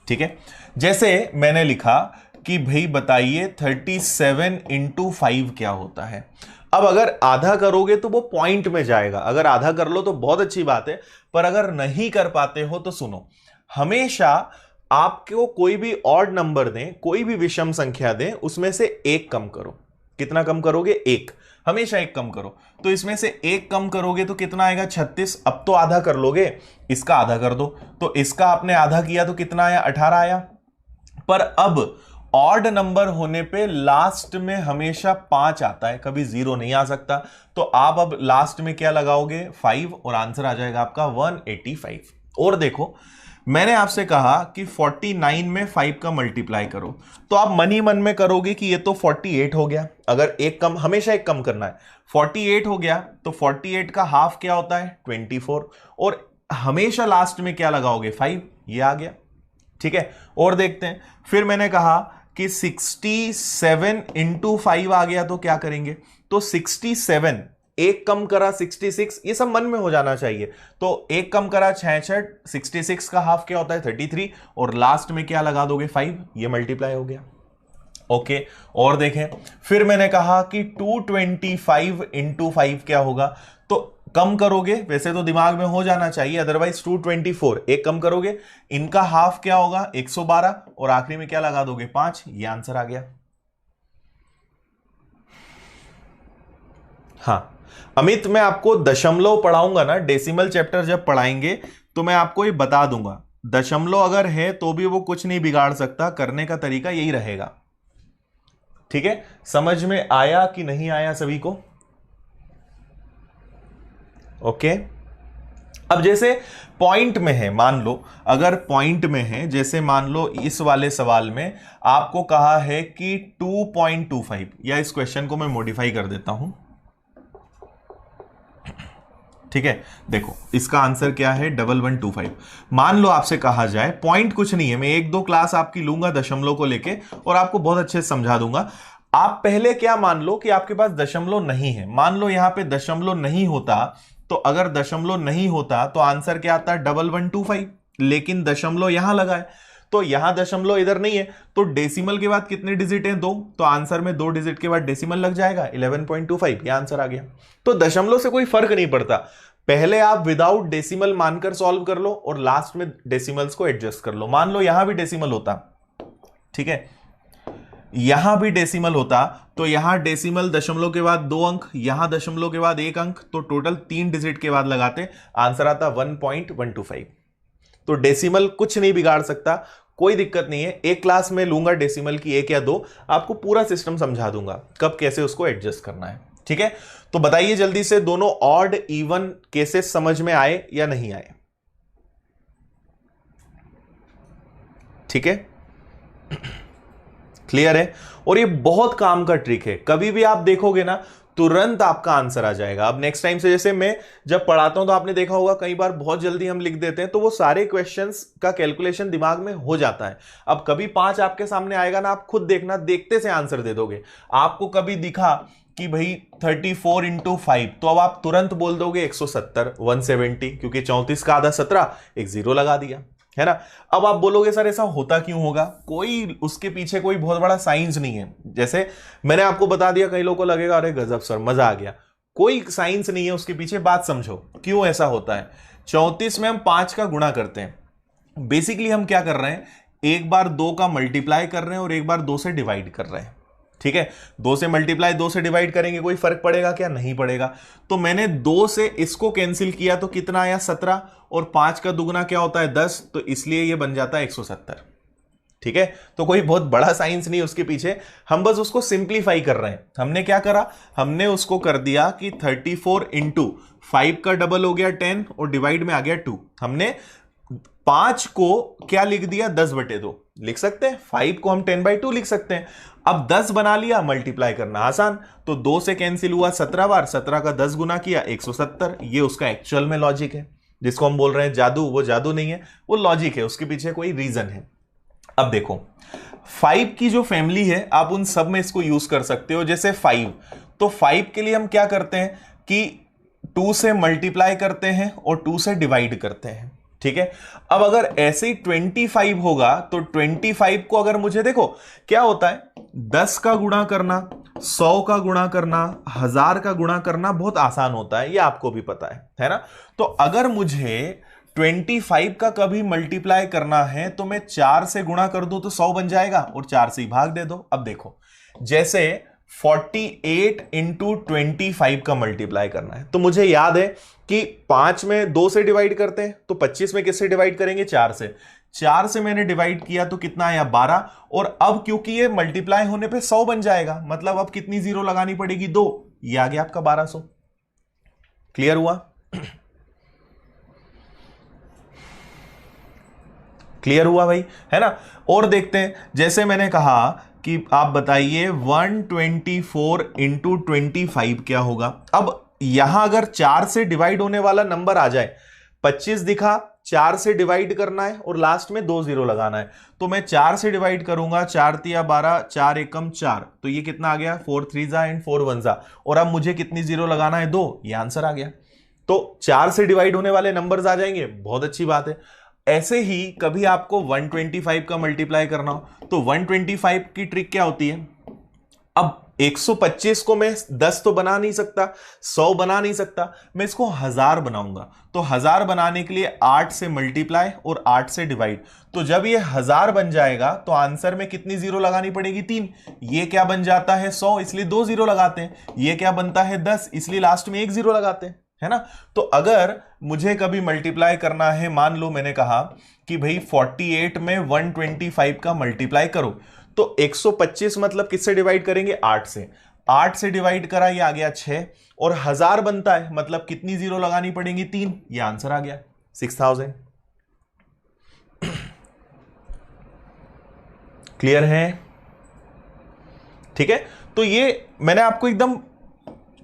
ठीक है, जैसे मैंने लिखा कि भाई बताइए 37 इंटू 5 क्या होता है। अब अगर आधा करोगे तो वो पॉइंट में जाएगा, अगर आधा कर लो तो बहुत अच्छी बात है, पर अगर नहीं कर पाते हो तो सुनो, हमेशा आपको कोई भी ऑड नंबर दें, कोई भी विषम संख्या दें, उसमें से एक कम करो। कितना कम करोगे? एक, हमेशा एक कम करो। तो इसमें से एक कम करोगे तो कितना आएगा? 36। अब तो आधा कर लोगे, इसका आधा कर दो, तो इसका आपने आधा किया तो कितना आया? 18 आया। पर अब ऑड नंबर होने पे लास्ट में हमेशा 5 आता है, कभी जीरो नहीं आ सकता। तो आप अब लास्ट में क्या लगाओगे? 5, और आंसर आ जाएगा आपका 185। और देखो, मैंने आपसे कहा कि 49 में 5 का मल्टीप्लाई करो, तो आप मन ही मन में करोगे कि ये तो 48 हो गया। अगर एक कम, हमेशा एक कम करना है। 48 हो गया तो 48 का हाफ क्या होता है? 24, और हमेशा लास्ट में क्या लगाओगे? 5। ये आ गया। ठीक है, और देखते हैं। फिर मैंने कहा कि 67 इंटू 5 आ गया तो क्या करेंगे? तो 67, एक कम करा 66, ये सब मन में हो जाना चाहिए। तो एक कम करा 66, 66 का हाफ क्या होता है? 33, और लास्ट में क्या लगा दोगे? 5। ये मल्टीप्लाई हो गया। ओके, और देखें, फिर मैंने कहा कि 225 इंटू 5 क्या होगा? तो कम करोगे, वैसे तो दिमाग में हो जाना चाहिए, अदरवाइज 224, एक कम करोगे, इनका हाफ क्या होगा? 112, और आखिरी में क्या लगा दोगे? 5। ये आंसर आ गया। हाँ अमित, मैं आपको दशमलव पढ़ाऊंगा ना, डेसिमल चैप्टर जब पढ़ाएंगे तो मैं आपको ये बता दूंगा। दशमलव अगर है तो भी वो कुछ नहीं बिगाड़ सकता, करने का तरीका यही रहेगा। ठीक है, समझ में आया कि नहीं आया सभी को? ओके, अब जैसे पॉइंट में है, मान लो अगर पॉइंट में है, जैसे मान लो इस वाले सवाल में आपको कहा है कि 2.25, या इस क्वेश्चन को मैं मॉडिफाई कर देता हूं। ठीक है, देखो इसका आंसर क्या है? 1125। मान लो आपसे कहा जाए, पॉइंट कुछ नहीं है, मैं 1-2 क्लास आपकी लूंगा दशमलव को लेके और आपको बहुत अच्छे से समझा दूंगा। आप पहले क्या मान लो कि आपके पास दशमलव नहीं है। मान लो यहां पे दशमलव नहीं होता, तो अगर दशमलव नहीं होता तो आंसर क्या आता है? 1125, लेकिन दशमलव यहां लगा है, तो यहां दशमलव इधर नहीं है, तो डेसिमल के बाद कितने डिजिट हैं? 2, तो आंसर में 2 डिजिट के बाद डेसिमल लग जाएगा, 11.25। ये आंसर आ गया। तो दशमलव से कोई फर्क नहीं पड़ता, पहले आप विदाउट डेसिमल मानकर सॉल्व कर लो और लास्ट में डेसिमल्स को एडजस्ट कर लो। मान लो यहां भी डेसिमल होता, ठीक है, यहां भी डेसिमल होता, तो यहां डेसिमल दशमलव के बाद 2 अंक, यहां दशमलव के बाद 1 अंक, तो टोटल 3 डिजिट के बाद लगाते, आंसर आता 1.125। तो डेसिमल कुछ नहीं बिगाड़ सकता, कोई दिक्कत नहीं है। एक क्लास में लूंगा डेसिमल की 1 या 2, आपको पूरा सिस्टम समझा दूंगा कब कैसे उसको एडजस्ट करना है, ठीक है। तो बताइए जल्दी से, दोनों ऑड इवन केसेस समझ में आए या नहीं आए? ठीक है, क्लियर है। और ये बहुत काम का ट्रिक है, कभी भी आप देखोगे ना तुरंत आपका आंसर आ जाएगा। अब नेक्स्ट टाइम से, जैसे मैं जब पढ़ाता हूं तो आपने देखा होगा कई बार बहुत जल्दी हम लिख देते हैं, तो वो सारे क्वेश्चंस का कैलकुलेशन दिमाग में हो जाता है। अब कभी 5 आपके सामने आएगा ना, आप खुद देखना, देखते से आंसर दे दोगे। आपको कभी दिखा कि भाई 34 इंटू 5, तो अब आप तुरंत बोल दोगे 170, 170, क्योंकि 34 का आधा 17, एक जीरो लगा दिया, है ना। अब आप बोलोगे सर ऐसा होता क्यों होगा? कोई उसके पीछे कोई बहुत बड़ा साइंस नहीं है। जैसे मैंने आपको बता दिया, कई लोगों को लगेगा अरे गजब सर, मजा आ गया। कोई साइंस नहीं है उसके पीछे, बात समझो क्यों ऐसा होता है। 34 में हम 5 का गुणा करते हैं। बेसिकली हम क्या कर रहे हैं, एक बार 2 का मल्टीप्लाई कर रहे हैं और एक बार 2 से डिवाइड कर रहे हैं, ठीक है। 2 से मल्टीप्लाई 2 से डिवाइड करेंगे, कोई फर्क पड़ेगा क्या? नहीं पड़ेगा। तो मैंने 2 से इसको कैंसिल किया तो कितना आया? 17, और 5 का दुगना क्या होता है? 10, तो इसलिए ये बन जाता है 170, ठीक है। तो कोई बहुत बड़ा साइंस नहीं उसके पीछे, हम बस उसको सिंप्लीफाई कर रहे हैं। हमने क्या करा, हमने उसको कर दिया कि 34 इंटू 5 का डबल हो गया 10 और डिवाइड में आ गया 2। हमने 5 को क्या लिख दिया? 10/2 लिख सकते हैं। 5 को हम 10/2 लिख सकते हैं। अब 10 बना लिया, मल्टीप्लाई करना आसान, तो 2 से कैंसिल हुआ 17 बार, 17 का 10 गुना किया 170। ये उसका एक्चुअल में लॉजिक है, जिसको हम बोल रहे हैं जादू। वो जादू नहीं है, वो लॉजिक है, उसके पीछे कोई रीजन है। अब देखो 5 की जो फैमिली है, आप उन सब में इसको यूज कर सकते हो। जैसे 5, तो 5 के लिए हम क्या करते हैं कि 2 से मल्टीप्लाई करते हैं और 2 से डिवाइड करते हैं, ठीक है। अब अगर ऐसे ही 25 होगा, तो 25 को अगर मुझे, देखो क्या होता है, 10 का गुणा करना, 100 का गुणा करना, 1000 का गुणा करना बहुत आसान होता है, ये आपको भी पता है ना। तो अगर मुझे 25 का कभी मल्टीप्लाई करना है, तो मैं 4 से गुणा कर दूं तो 100 बन जाएगा और 4 से ही भाग दे दो। अब देखो, जैसे 48 इंटू 25 का मल्टीप्लाई करना है, तो मुझे याद है कि 5 में 2 से डिवाइड करते हैं, तो 25 में किससे डिवाइड करेंगे? 4 से। 4 से मैंने डिवाइड किया तो कितना आया? 12। और अब क्योंकि ये मल्टीप्लाई होने पे 100 बन जाएगा, मतलब अब कितनी जीरो लगानी पड़ेगी? 2। ये आ गया आपका 1200। क्लियर हुआ? क्लियर हुआ भाई, है ना। और देखते हैं, जैसे मैंने कहा कि आप बताइए 124 इंटू 25 क्या होगा। अब यहां अगर 4 से डिवाइड होने वाला नंबर आ जाए, 25 दिखा, 4 से डिवाइड करना है और लास्ट में 2 जीरो लगाना है, तो मैं 4 से डिवाइड करूंगा, 4 तिया 12, 4 एकम 4, तो ये कितना आ गया? 4 3 जा एंड 4 1 जा। और अब मुझे कितनी जीरो लगाना है? 2। ये आंसर आ गया। तो 4 से डिवाइड होने वाले नंबर्स आ जाएंगे, बहुत अच्छी बात है। ऐसे ही कभी आपको 125 का मल्टीप्लाई करना हो, तो 125 की ट्रिक क्या होती है? अब 125 को मैं 10 तो बना नहीं सकता, 100 बना नहीं सकता, मैं इसको 1000 बनाऊंगा। तो 1000 बनाने के लिए 8 से मल्टीप्लाई और 8 से डिवाइड, तो जब ये 1000 बन जाएगा तो आंसर में कितनी जीरो लगानी पड़ेगी? 3। ये क्या बन जाता है? 100, इसलिए 2 जीरो लगाते हैं। ये क्या बनता है? 10, इसलिए लास्ट में 1 जीरो लगाते हैं, है ना। तो अगर मुझे कभी मल्टीप्लाई करना है, मान लो मैंने कहा कि भाई 48 में 125 का मल्टीप्लाई करो, तो 125 मतलब किससे डिवाइड करेंगे? 8 से। 8 से डिवाइड करा, ये आ गया 6, और 1000 बनता है, मतलब कितनी जीरो लगानी पड़ेगी? 3। ये आंसर आ गया 6000। क्लियर है? ठीक है। तो ये मैंने आपको एकदम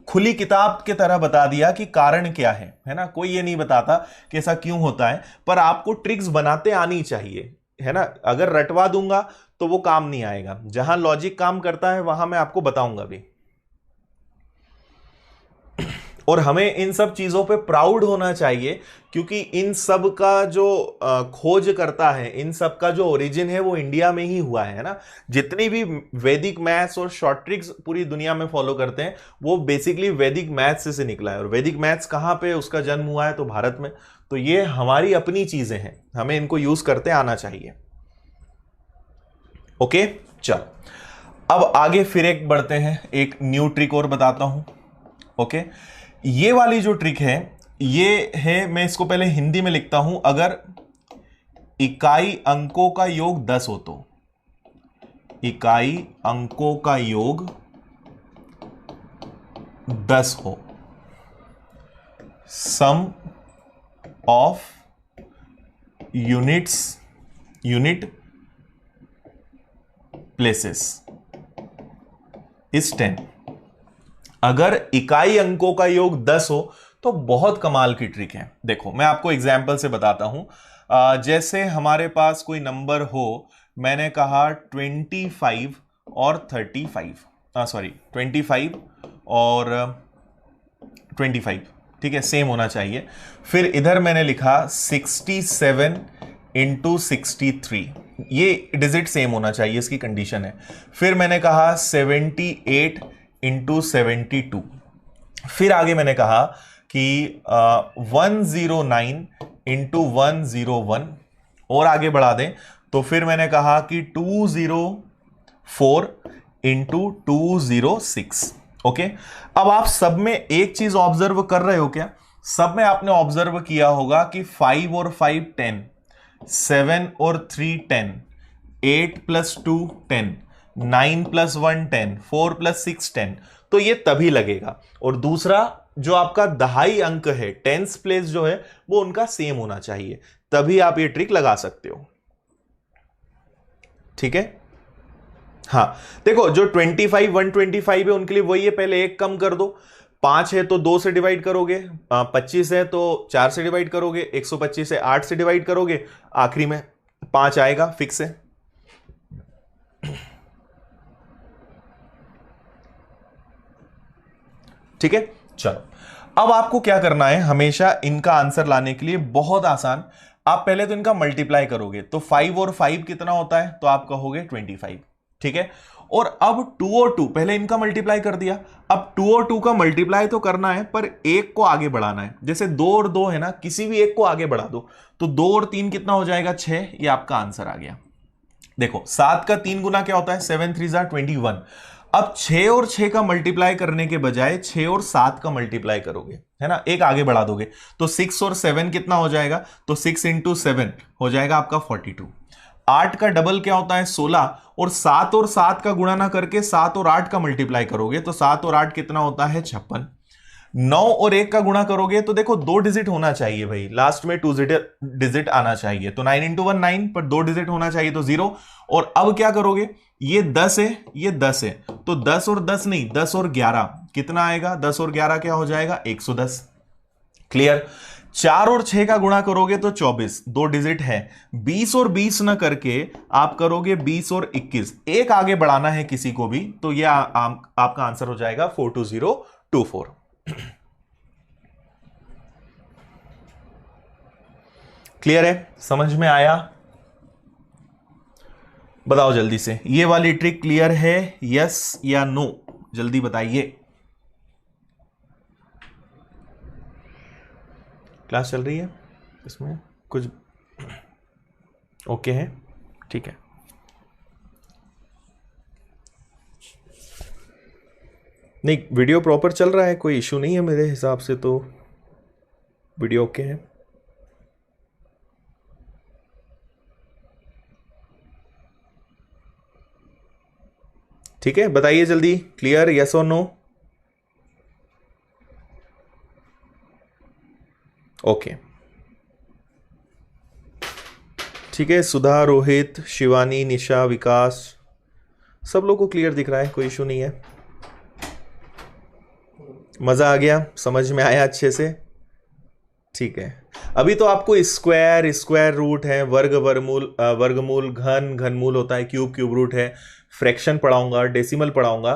खुली किताब की तरह बता दिया कि कारण क्या है ना। कोई ये नहीं बताता कि ऐसा क्यों होता है, पर आपको ट्रिक्स बनाते आनी चाहिए, है ना। अगर रटवा दूंगा तो वो काम नहीं आएगा। जहां लॉजिक काम करता है वहां मैं आपको बताऊंगा भी। और हमें इन सब चीजों पे प्राउड होना चाहिए, क्योंकि इन सब का जो खोज करता है, इन सब का जो ओरिजिन है वो इंडिया में ही हुआ है ना। जितनी भी वैदिक मैथ्स और शॉर्ट ट्रिक्स पूरी दुनिया में फॉलो करते हैं वो बेसिकली वैदिक मैथ्स से निकला है। और वैदिक मैथ्स कहाँ पे उसका जन्म हुआ है? तो भारत में। तो ये हमारी अपनी चीजें हैं, हमें इनको यूज करते आना चाहिए। ओके, चल अब आगे फिर एक बढ़ते हैं, एक न्यू ट्रिक और बताता हूं। ओके, ये वाली जो ट्रिक है ये है, मैं इसको पहले हिंदी में लिखता हूं। अगर इकाई अंकों का योग 10 हो तो, इकाई अंकों का योग 10 हो, सम ऑफ यूनिट प्लेसेस इज 10। अगर इकाई अंकों का योग 10 हो तो बहुत कमाल की ट्रिक है। देखो मैं आपको एग्जाम्पल से बताता हूं। जैसे हमारे पास कोई नंबर हो, मैंने कहा 25 और 35, सॉरी 25 और 25, ठीक है, सेम होना चाहिए। फिर इधर मैंने लिखा 67 इंटू 63, ये डिजिट सेम होना चाहिए, इसकी कंडीशन है। फिर मैंने कहा 78 इंटू 72। फिर आगे मैंने कहा कि 109 इंटू 101, और आगे बढ़ा दें तो फिर मैंने कहा कि 204 इंटू 206। ओके, अब आप सब में एक चीज ऑब्जर्व कर रहे हो क्या? सब में आपने ऑब्जर्व किया होगा कि 5 और 5 10, 7 और 3 10, 8 प्लस 2 10, 9 प्लस 1 10, 4 प्लस 6 10। तो ये तभी लगेगा। और दूसरा जो आपका दहाई अंक है, टेंस प्लेस जो है, वो उनका सेम होना चाहिए, तभी आप ये ट्रिक लगा सकते हो। ठीक है, हाँ देखो जो 25 125 है उनके लिए वही है, पहले एक कम कर दो। 5 है तो 2 से डिवाइड करोगे, 25 है तो 4 से डिवाइड करोगे, 125 है 8 से डिवाइड करोगे, आखिरी में 5 आएगा, फिक्स है। ठीक है, चलो अब आपको क्या करना है, हमेशा इनका आंसर लाने के लिए बहुत आसान, आप पहले तो इनका मल्टीप्लाई करोगे। तो 5 और 5 कितना होता है? तो आप कहोगे 25। ठीक है, और अब 2 और 2, पहले इनका मल्टीप्लाई कर दिया, अब 2 और 2 का मल्टीप्लाई तो करना है पर एक को आगे बढ़ाना है। जैसे 2 और 2 है ना, किसी भी एक को आगे बढ़ा दो, तो 2 और 3 कितना हो जाएगा? 6। ये आपका आंसर आ गया। देखो 7 का 3 गुना क्या होता है? 7 3 21। अब 6 और 6 का मल्टीप्लाई करने के बजाय 6 और 7 का मल्टीप्लाई करोगे, है ना, एक आगे बढ़ा दोगे, तो 6 और 7 कितना हो जाएगा? तो 6 इंटू 7 हो जाएगा आपका 42। 8 का डबल क्या होता है? 16। और 7 का गुणा ना करके 7 और 8 का मल्टीप्लाई करोगे, तो 7 और 8 कितना होता है? 56। 9 और 1 का गुणा करोगे तो देखो 2 डिजिट होना चाहिए भाई, लास्ट में 2 डिजिट आना चाहिए, तो 9 इंटू 1 9, पर 2 डिजिट होना चाहिए तो 0। और अब क्या करोगे? ये 10 है, ये 10 है, तो 10 और 10 नहीं, 10 और 11 कितना आएगा? 10 और 11 क्या हो जाएगा? 110। क्लियर? 4 और 6 का गुणा करोगे तो 24, 2 डिजिट है। 20 और 20 ना करके आप करोगे 20 और 21, एक आगे बढ़ाना है किसी को भी, तो ये आपका आंसर हो जाएगा 42024। क्लियर है? समझ में आया? बताओ जल्दी से, ये वाली ट्रिक क्लियर है, यस या नो? जल्दी बताइए। क्लास चल रही है, इसमें कुछ ओके है? ठीक है, नहीं वीडियो प्रॉपर चल रहा है, कोई इशू नहीं है मेरे हिसाब से, तो वीडियो ओके है। ठीक है, बताइए जल्दी, क्लियर, यस और नो? ओके, ठीक है। सुधा, रोहित, शिवानी, निशा, विकास, सब लोगों को क्लियर दिख रहा है, कोई इशू नहीं है। मजा आ गया, समझ में आया अच्छे से? ठीक है, अभी तो आपको स्क्वायर रूट है, वर्गमूल, घनमूल होता है, क्यूब रूट है, फ्रैक्शन पढ़ाऊंगा, डेसिमल पढ़ाऊंगा,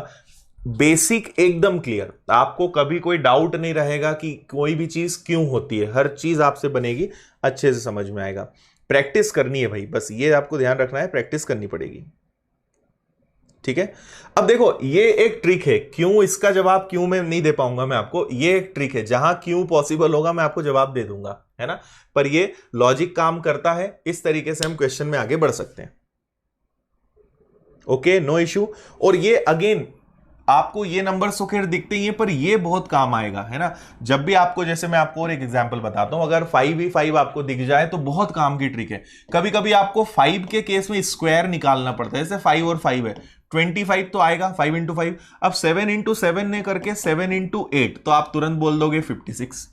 बेसिक एकदम क्लियर, आपको कभी कोई डाउट नहीं रहेगा कि कोई भी चीज क्यों होती है, हर चीज आपसे बनेगी, अच्छे से समझ में आएगा। प्रैक्टिस करनी है भाई, बस ये आपको ध्यान रखना है, प्रैक्टिस करनी पड़ेगी। ठीक है, अब देखो ये एक ट्रिक है, क्यों इसका जवाब क्यों मैं नहीं दे पाऊंगा मैं आपको, ये एक ट्रिक है, जहां क्यों पॉसिबल होगा मैं आपको जवाब दे दूंगा, है ना, पर ये लॉजिक काम करता है, इस तरीके से हम क्वेश्चन में आगे बढ़ सकते हैं। Okay, no issue. और ये अगेन आपको ये नंबर तो खैर दिखते ही है, पर ये बहुत काम आएगा, है ना, जब भी आपको, जैसे मैं आपको और एक एग्जांपल बताता हूं, अगर 5v5 आपको दिख जाए तो बहुत काम की ट्रिक है। कभी कभी आपको 5 के केस में स्क्वायर निकालना पड़ता है, जैसे 5 और 5 है, 25 तो आएगा 5 इंटू 5, अब 7 इंटू 7 ने करके 7 इंटू 8, तो आप तुरंत बोल दोगे 56।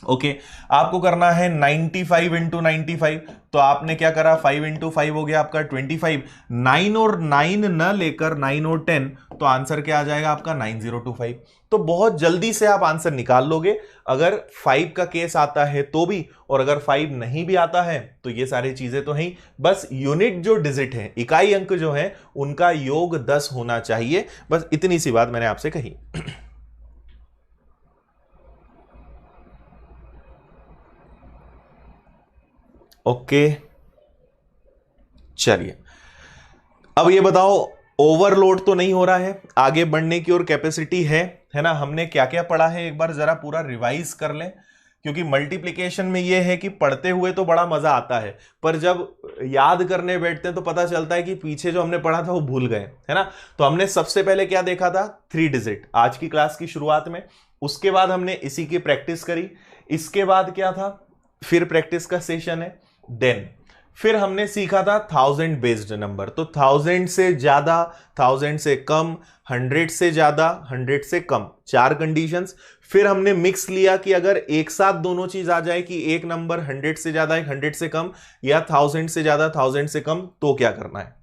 ओके, आपको करना है 95 इंटू 95, तो आपने क्या करा, 5 इंटू 5 हो गया आपका 25, 9 और 9 न लेकर 9 और 10, तो आंसर क्या आ जाएगा आपका 9025। तो बहुत जल्दी से आप आंसर निकाल लोगे, अगर 5 का केस आता है तो भी, और अगर 5 नहीं भी आता है तो ये सारी चीजें तो हैं, बस यूनिट जो डिजिट है, इकाई अंक जो है, उनका योग 10 होना चाहिए, बस इतनी सी बात मैंने आपसे कही। ओके, चलिए अब ये बताओ, ओवरलोड तो नहीं हो रहा है, आगे बढ़ने की और कैपेसिटी है ना, हमने क्या क्या पढ़ा है एक बार जरा पूरा रिवाइज कर लें, क्योंकि मल्टीप्लिकेशन में ये है कि पढ़ते हुए तो बड़ा मजा आता है, पर जब याद करने बैठते हैं तो पता चलता है कि पीछे जो हमने पढ़ा था वो भूल गए, है ना। तो हमने सबसे पहले क्या देखा था, 3 डिजिट, आज की क्लास की शुरुआत में, उसके बाद हमने इसी की प्रैक्टिस करी, इसके बाद क्या था, फिर प्रैक्टिस का सेशन है, देन फिर हमने सीखा था 1000 बेस्ड नंबर, तो 1000 से ज्यादा, 1000 से कम, 100 से ज्यादा, 100 से कम, 4 कंडीशंस। फिर हमने मिक्स लिया कि अगर एक साथ दोनों चीज आ जाए कि एक नंबर 100 से ज्यादा, 100 से कम, या 1000 से ज्यादा, 1000 से कम, तो क्या करना है,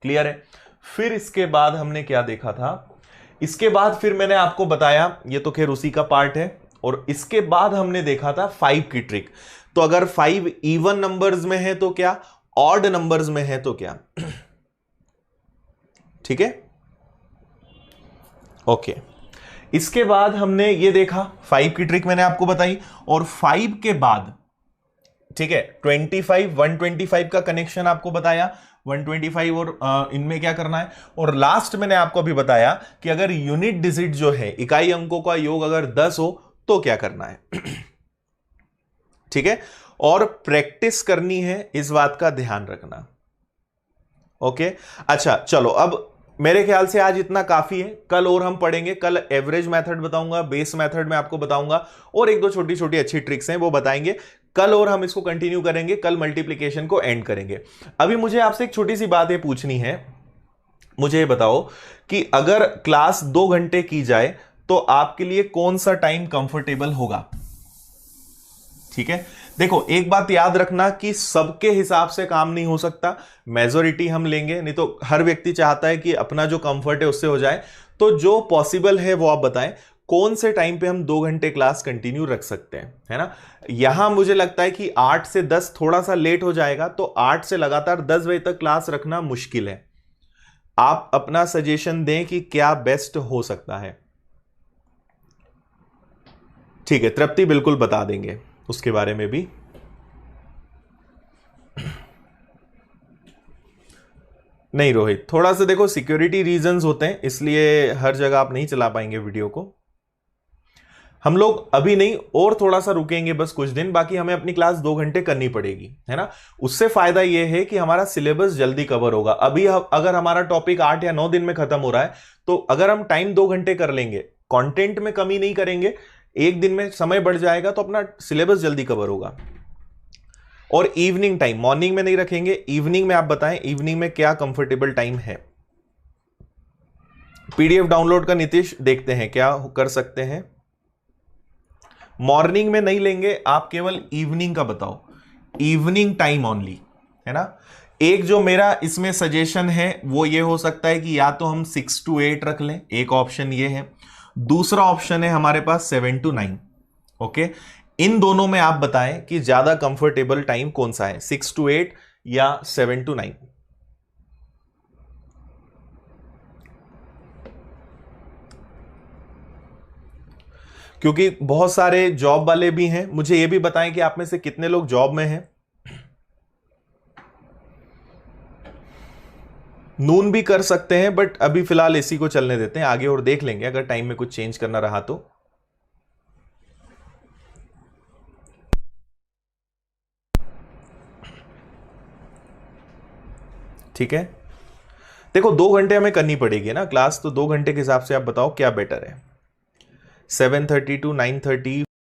क्लियर है। फिर इसके बाद हमने क्या देखा था, इसके बाद फिर मैंने आपको बताया, ये तो खैर उसी का पार्ट है, और इसके बाद हमने देखा था 5 की ट्रिक। तो अगर 5 इवन नंबर्स में है तो क्या, ऑड नंबर्स में है तो क्या, ठीक है, ओके। इसके बाद हमने ये देखा, 5 की ट्रिक मैंने आपको बताई, और 5 के बाद, ठीक है, 25, 125 का कनेक्शन आपको बताया, 125 और इनमें क्या करना है, और लास्ट मैंने आपको अभी बताया कि अगर यूनिट डिजिट जो है, इकाई अंकों का योग अगर 10 हो तो क्या करना है, ठीक है, और प्रैक्टिस करनी है, इस बात का ध्यान रखना। ओके, अच्छा चलो, अब मेरे ख्याल से आज इतना काफी है, कल और हम पढ़ेंगे, कल एवरेज मेथड बताऊंगा, बेस मेथड में आपको बताऊंगा, और एक दो छोटी छोटी अच्छी ट्रिक्स हैं वो बताएंगे कल, और हम इसको कंटिन्यू करेंगे, कल मल्टीप्लिकेशन को एंड करेंगे। अभी मुझे आपसे एक छोटी सी बात ये पूछनी है, मुझे ये बताओ कि अगर क्लास 2 घंटे की जाए तो आपके लिए कौन सा टाइम कंफर्टेबल होगा, ठीक है। देखो एक बात याद रखना कि सबके हिसाब से काम नहीं हो सकता, मेजोरिटी हम लेंगे, नहीं तो हर व्यक्ति चाहता है कि अपना जो कंफर्ट है उससे हो जाए, तो जो पॉसिबल है वो आप बताएं, कौन से टाइम पे हम 2 घंटे क्लास कंटिन्यू रख सकते हैं, है ना। यहां मुझे लगता है कि 8 से 10 थोड़ा सा लेट हो जाएगा, तो 8 से लगातार 10 बजे तक क्लास रखना मुश्किल है, आप अपना सजेशन दें कि क्या बेस्ट हो सकता है, ठीक है। तृप्ति बिल्कुल बता देंगे उसके बारे में भी। नहीं रोहित, थोड़ा सा देखो सिक्योरिटी रीजंस होते हैं, इसलिए हर जगह आप नहीं चला पाएंगे वीडियो को, हम लोग अभी नहीं, और थोड़ा सा रुकेंगे बस कुछ दिन, बाकी हमें अपनी क्लास 2 घंटे करनी पड़ेगी, है ना। उससे फायदा यह है कि हमारा सिलेबस जल्दी कवर होगा। अभी अगर हमारा टॉपिक 8 या 9 दिन में खत्म हो रहा है, तो अगर हम टाइम 2 घंटे कर लेंगे, कंटेंट में कमी नहीं करेंगे, एक दिन में समय बढ़ जाएगा, तो अपना सिलेबस जल्दी कवर होगा। और इवनिंग टाइम, मॉर्निंग में नहीं रखेंगे, इवनिंग में आप बताएं, इवनिंग में क्या कंफर्टेबल टाइम है। पीडीएफ डाउनलोड का नीतीश देखते हैं क्या कर सकते हैं। मॉर्निंग में नहीं लेंगे आप, केवल इवनिंग का बताओ, इवनिंग टाइम ओनली, है ना। एक जो मेरा इसमें सजेशन है वो ये हो सकता है कि या तो हम 6 to 8 रख लें, एक ऑप्शन ये है, दूसरा ऑप्शन है हमारे पास 7 to 9। ओके, इन दोनों में आप बताएं कि ज्यादा कंफर्टेबल टाइम कौन सा है, 6 to 8 या 7 to 9। क्योंकि बहुत सारे जॉब वाले भी हैं। मुझे ये भी बताएं कि आप में से कितने लोग जॉब में हैं। नून भी कर सकते हैं, बट अभी फिलहाल इसी को चलने देते हैं, आगे और देख लेंगे अगर टाइम में कुछ चेंज करना रहा तो। ठीक है, देखो 2 घंटे हमें करनी पड़ेगी ना क्लास, तो 2 घंटे के हिसाब से आप बताओ क्या बेटर है, 7:30 to 9:30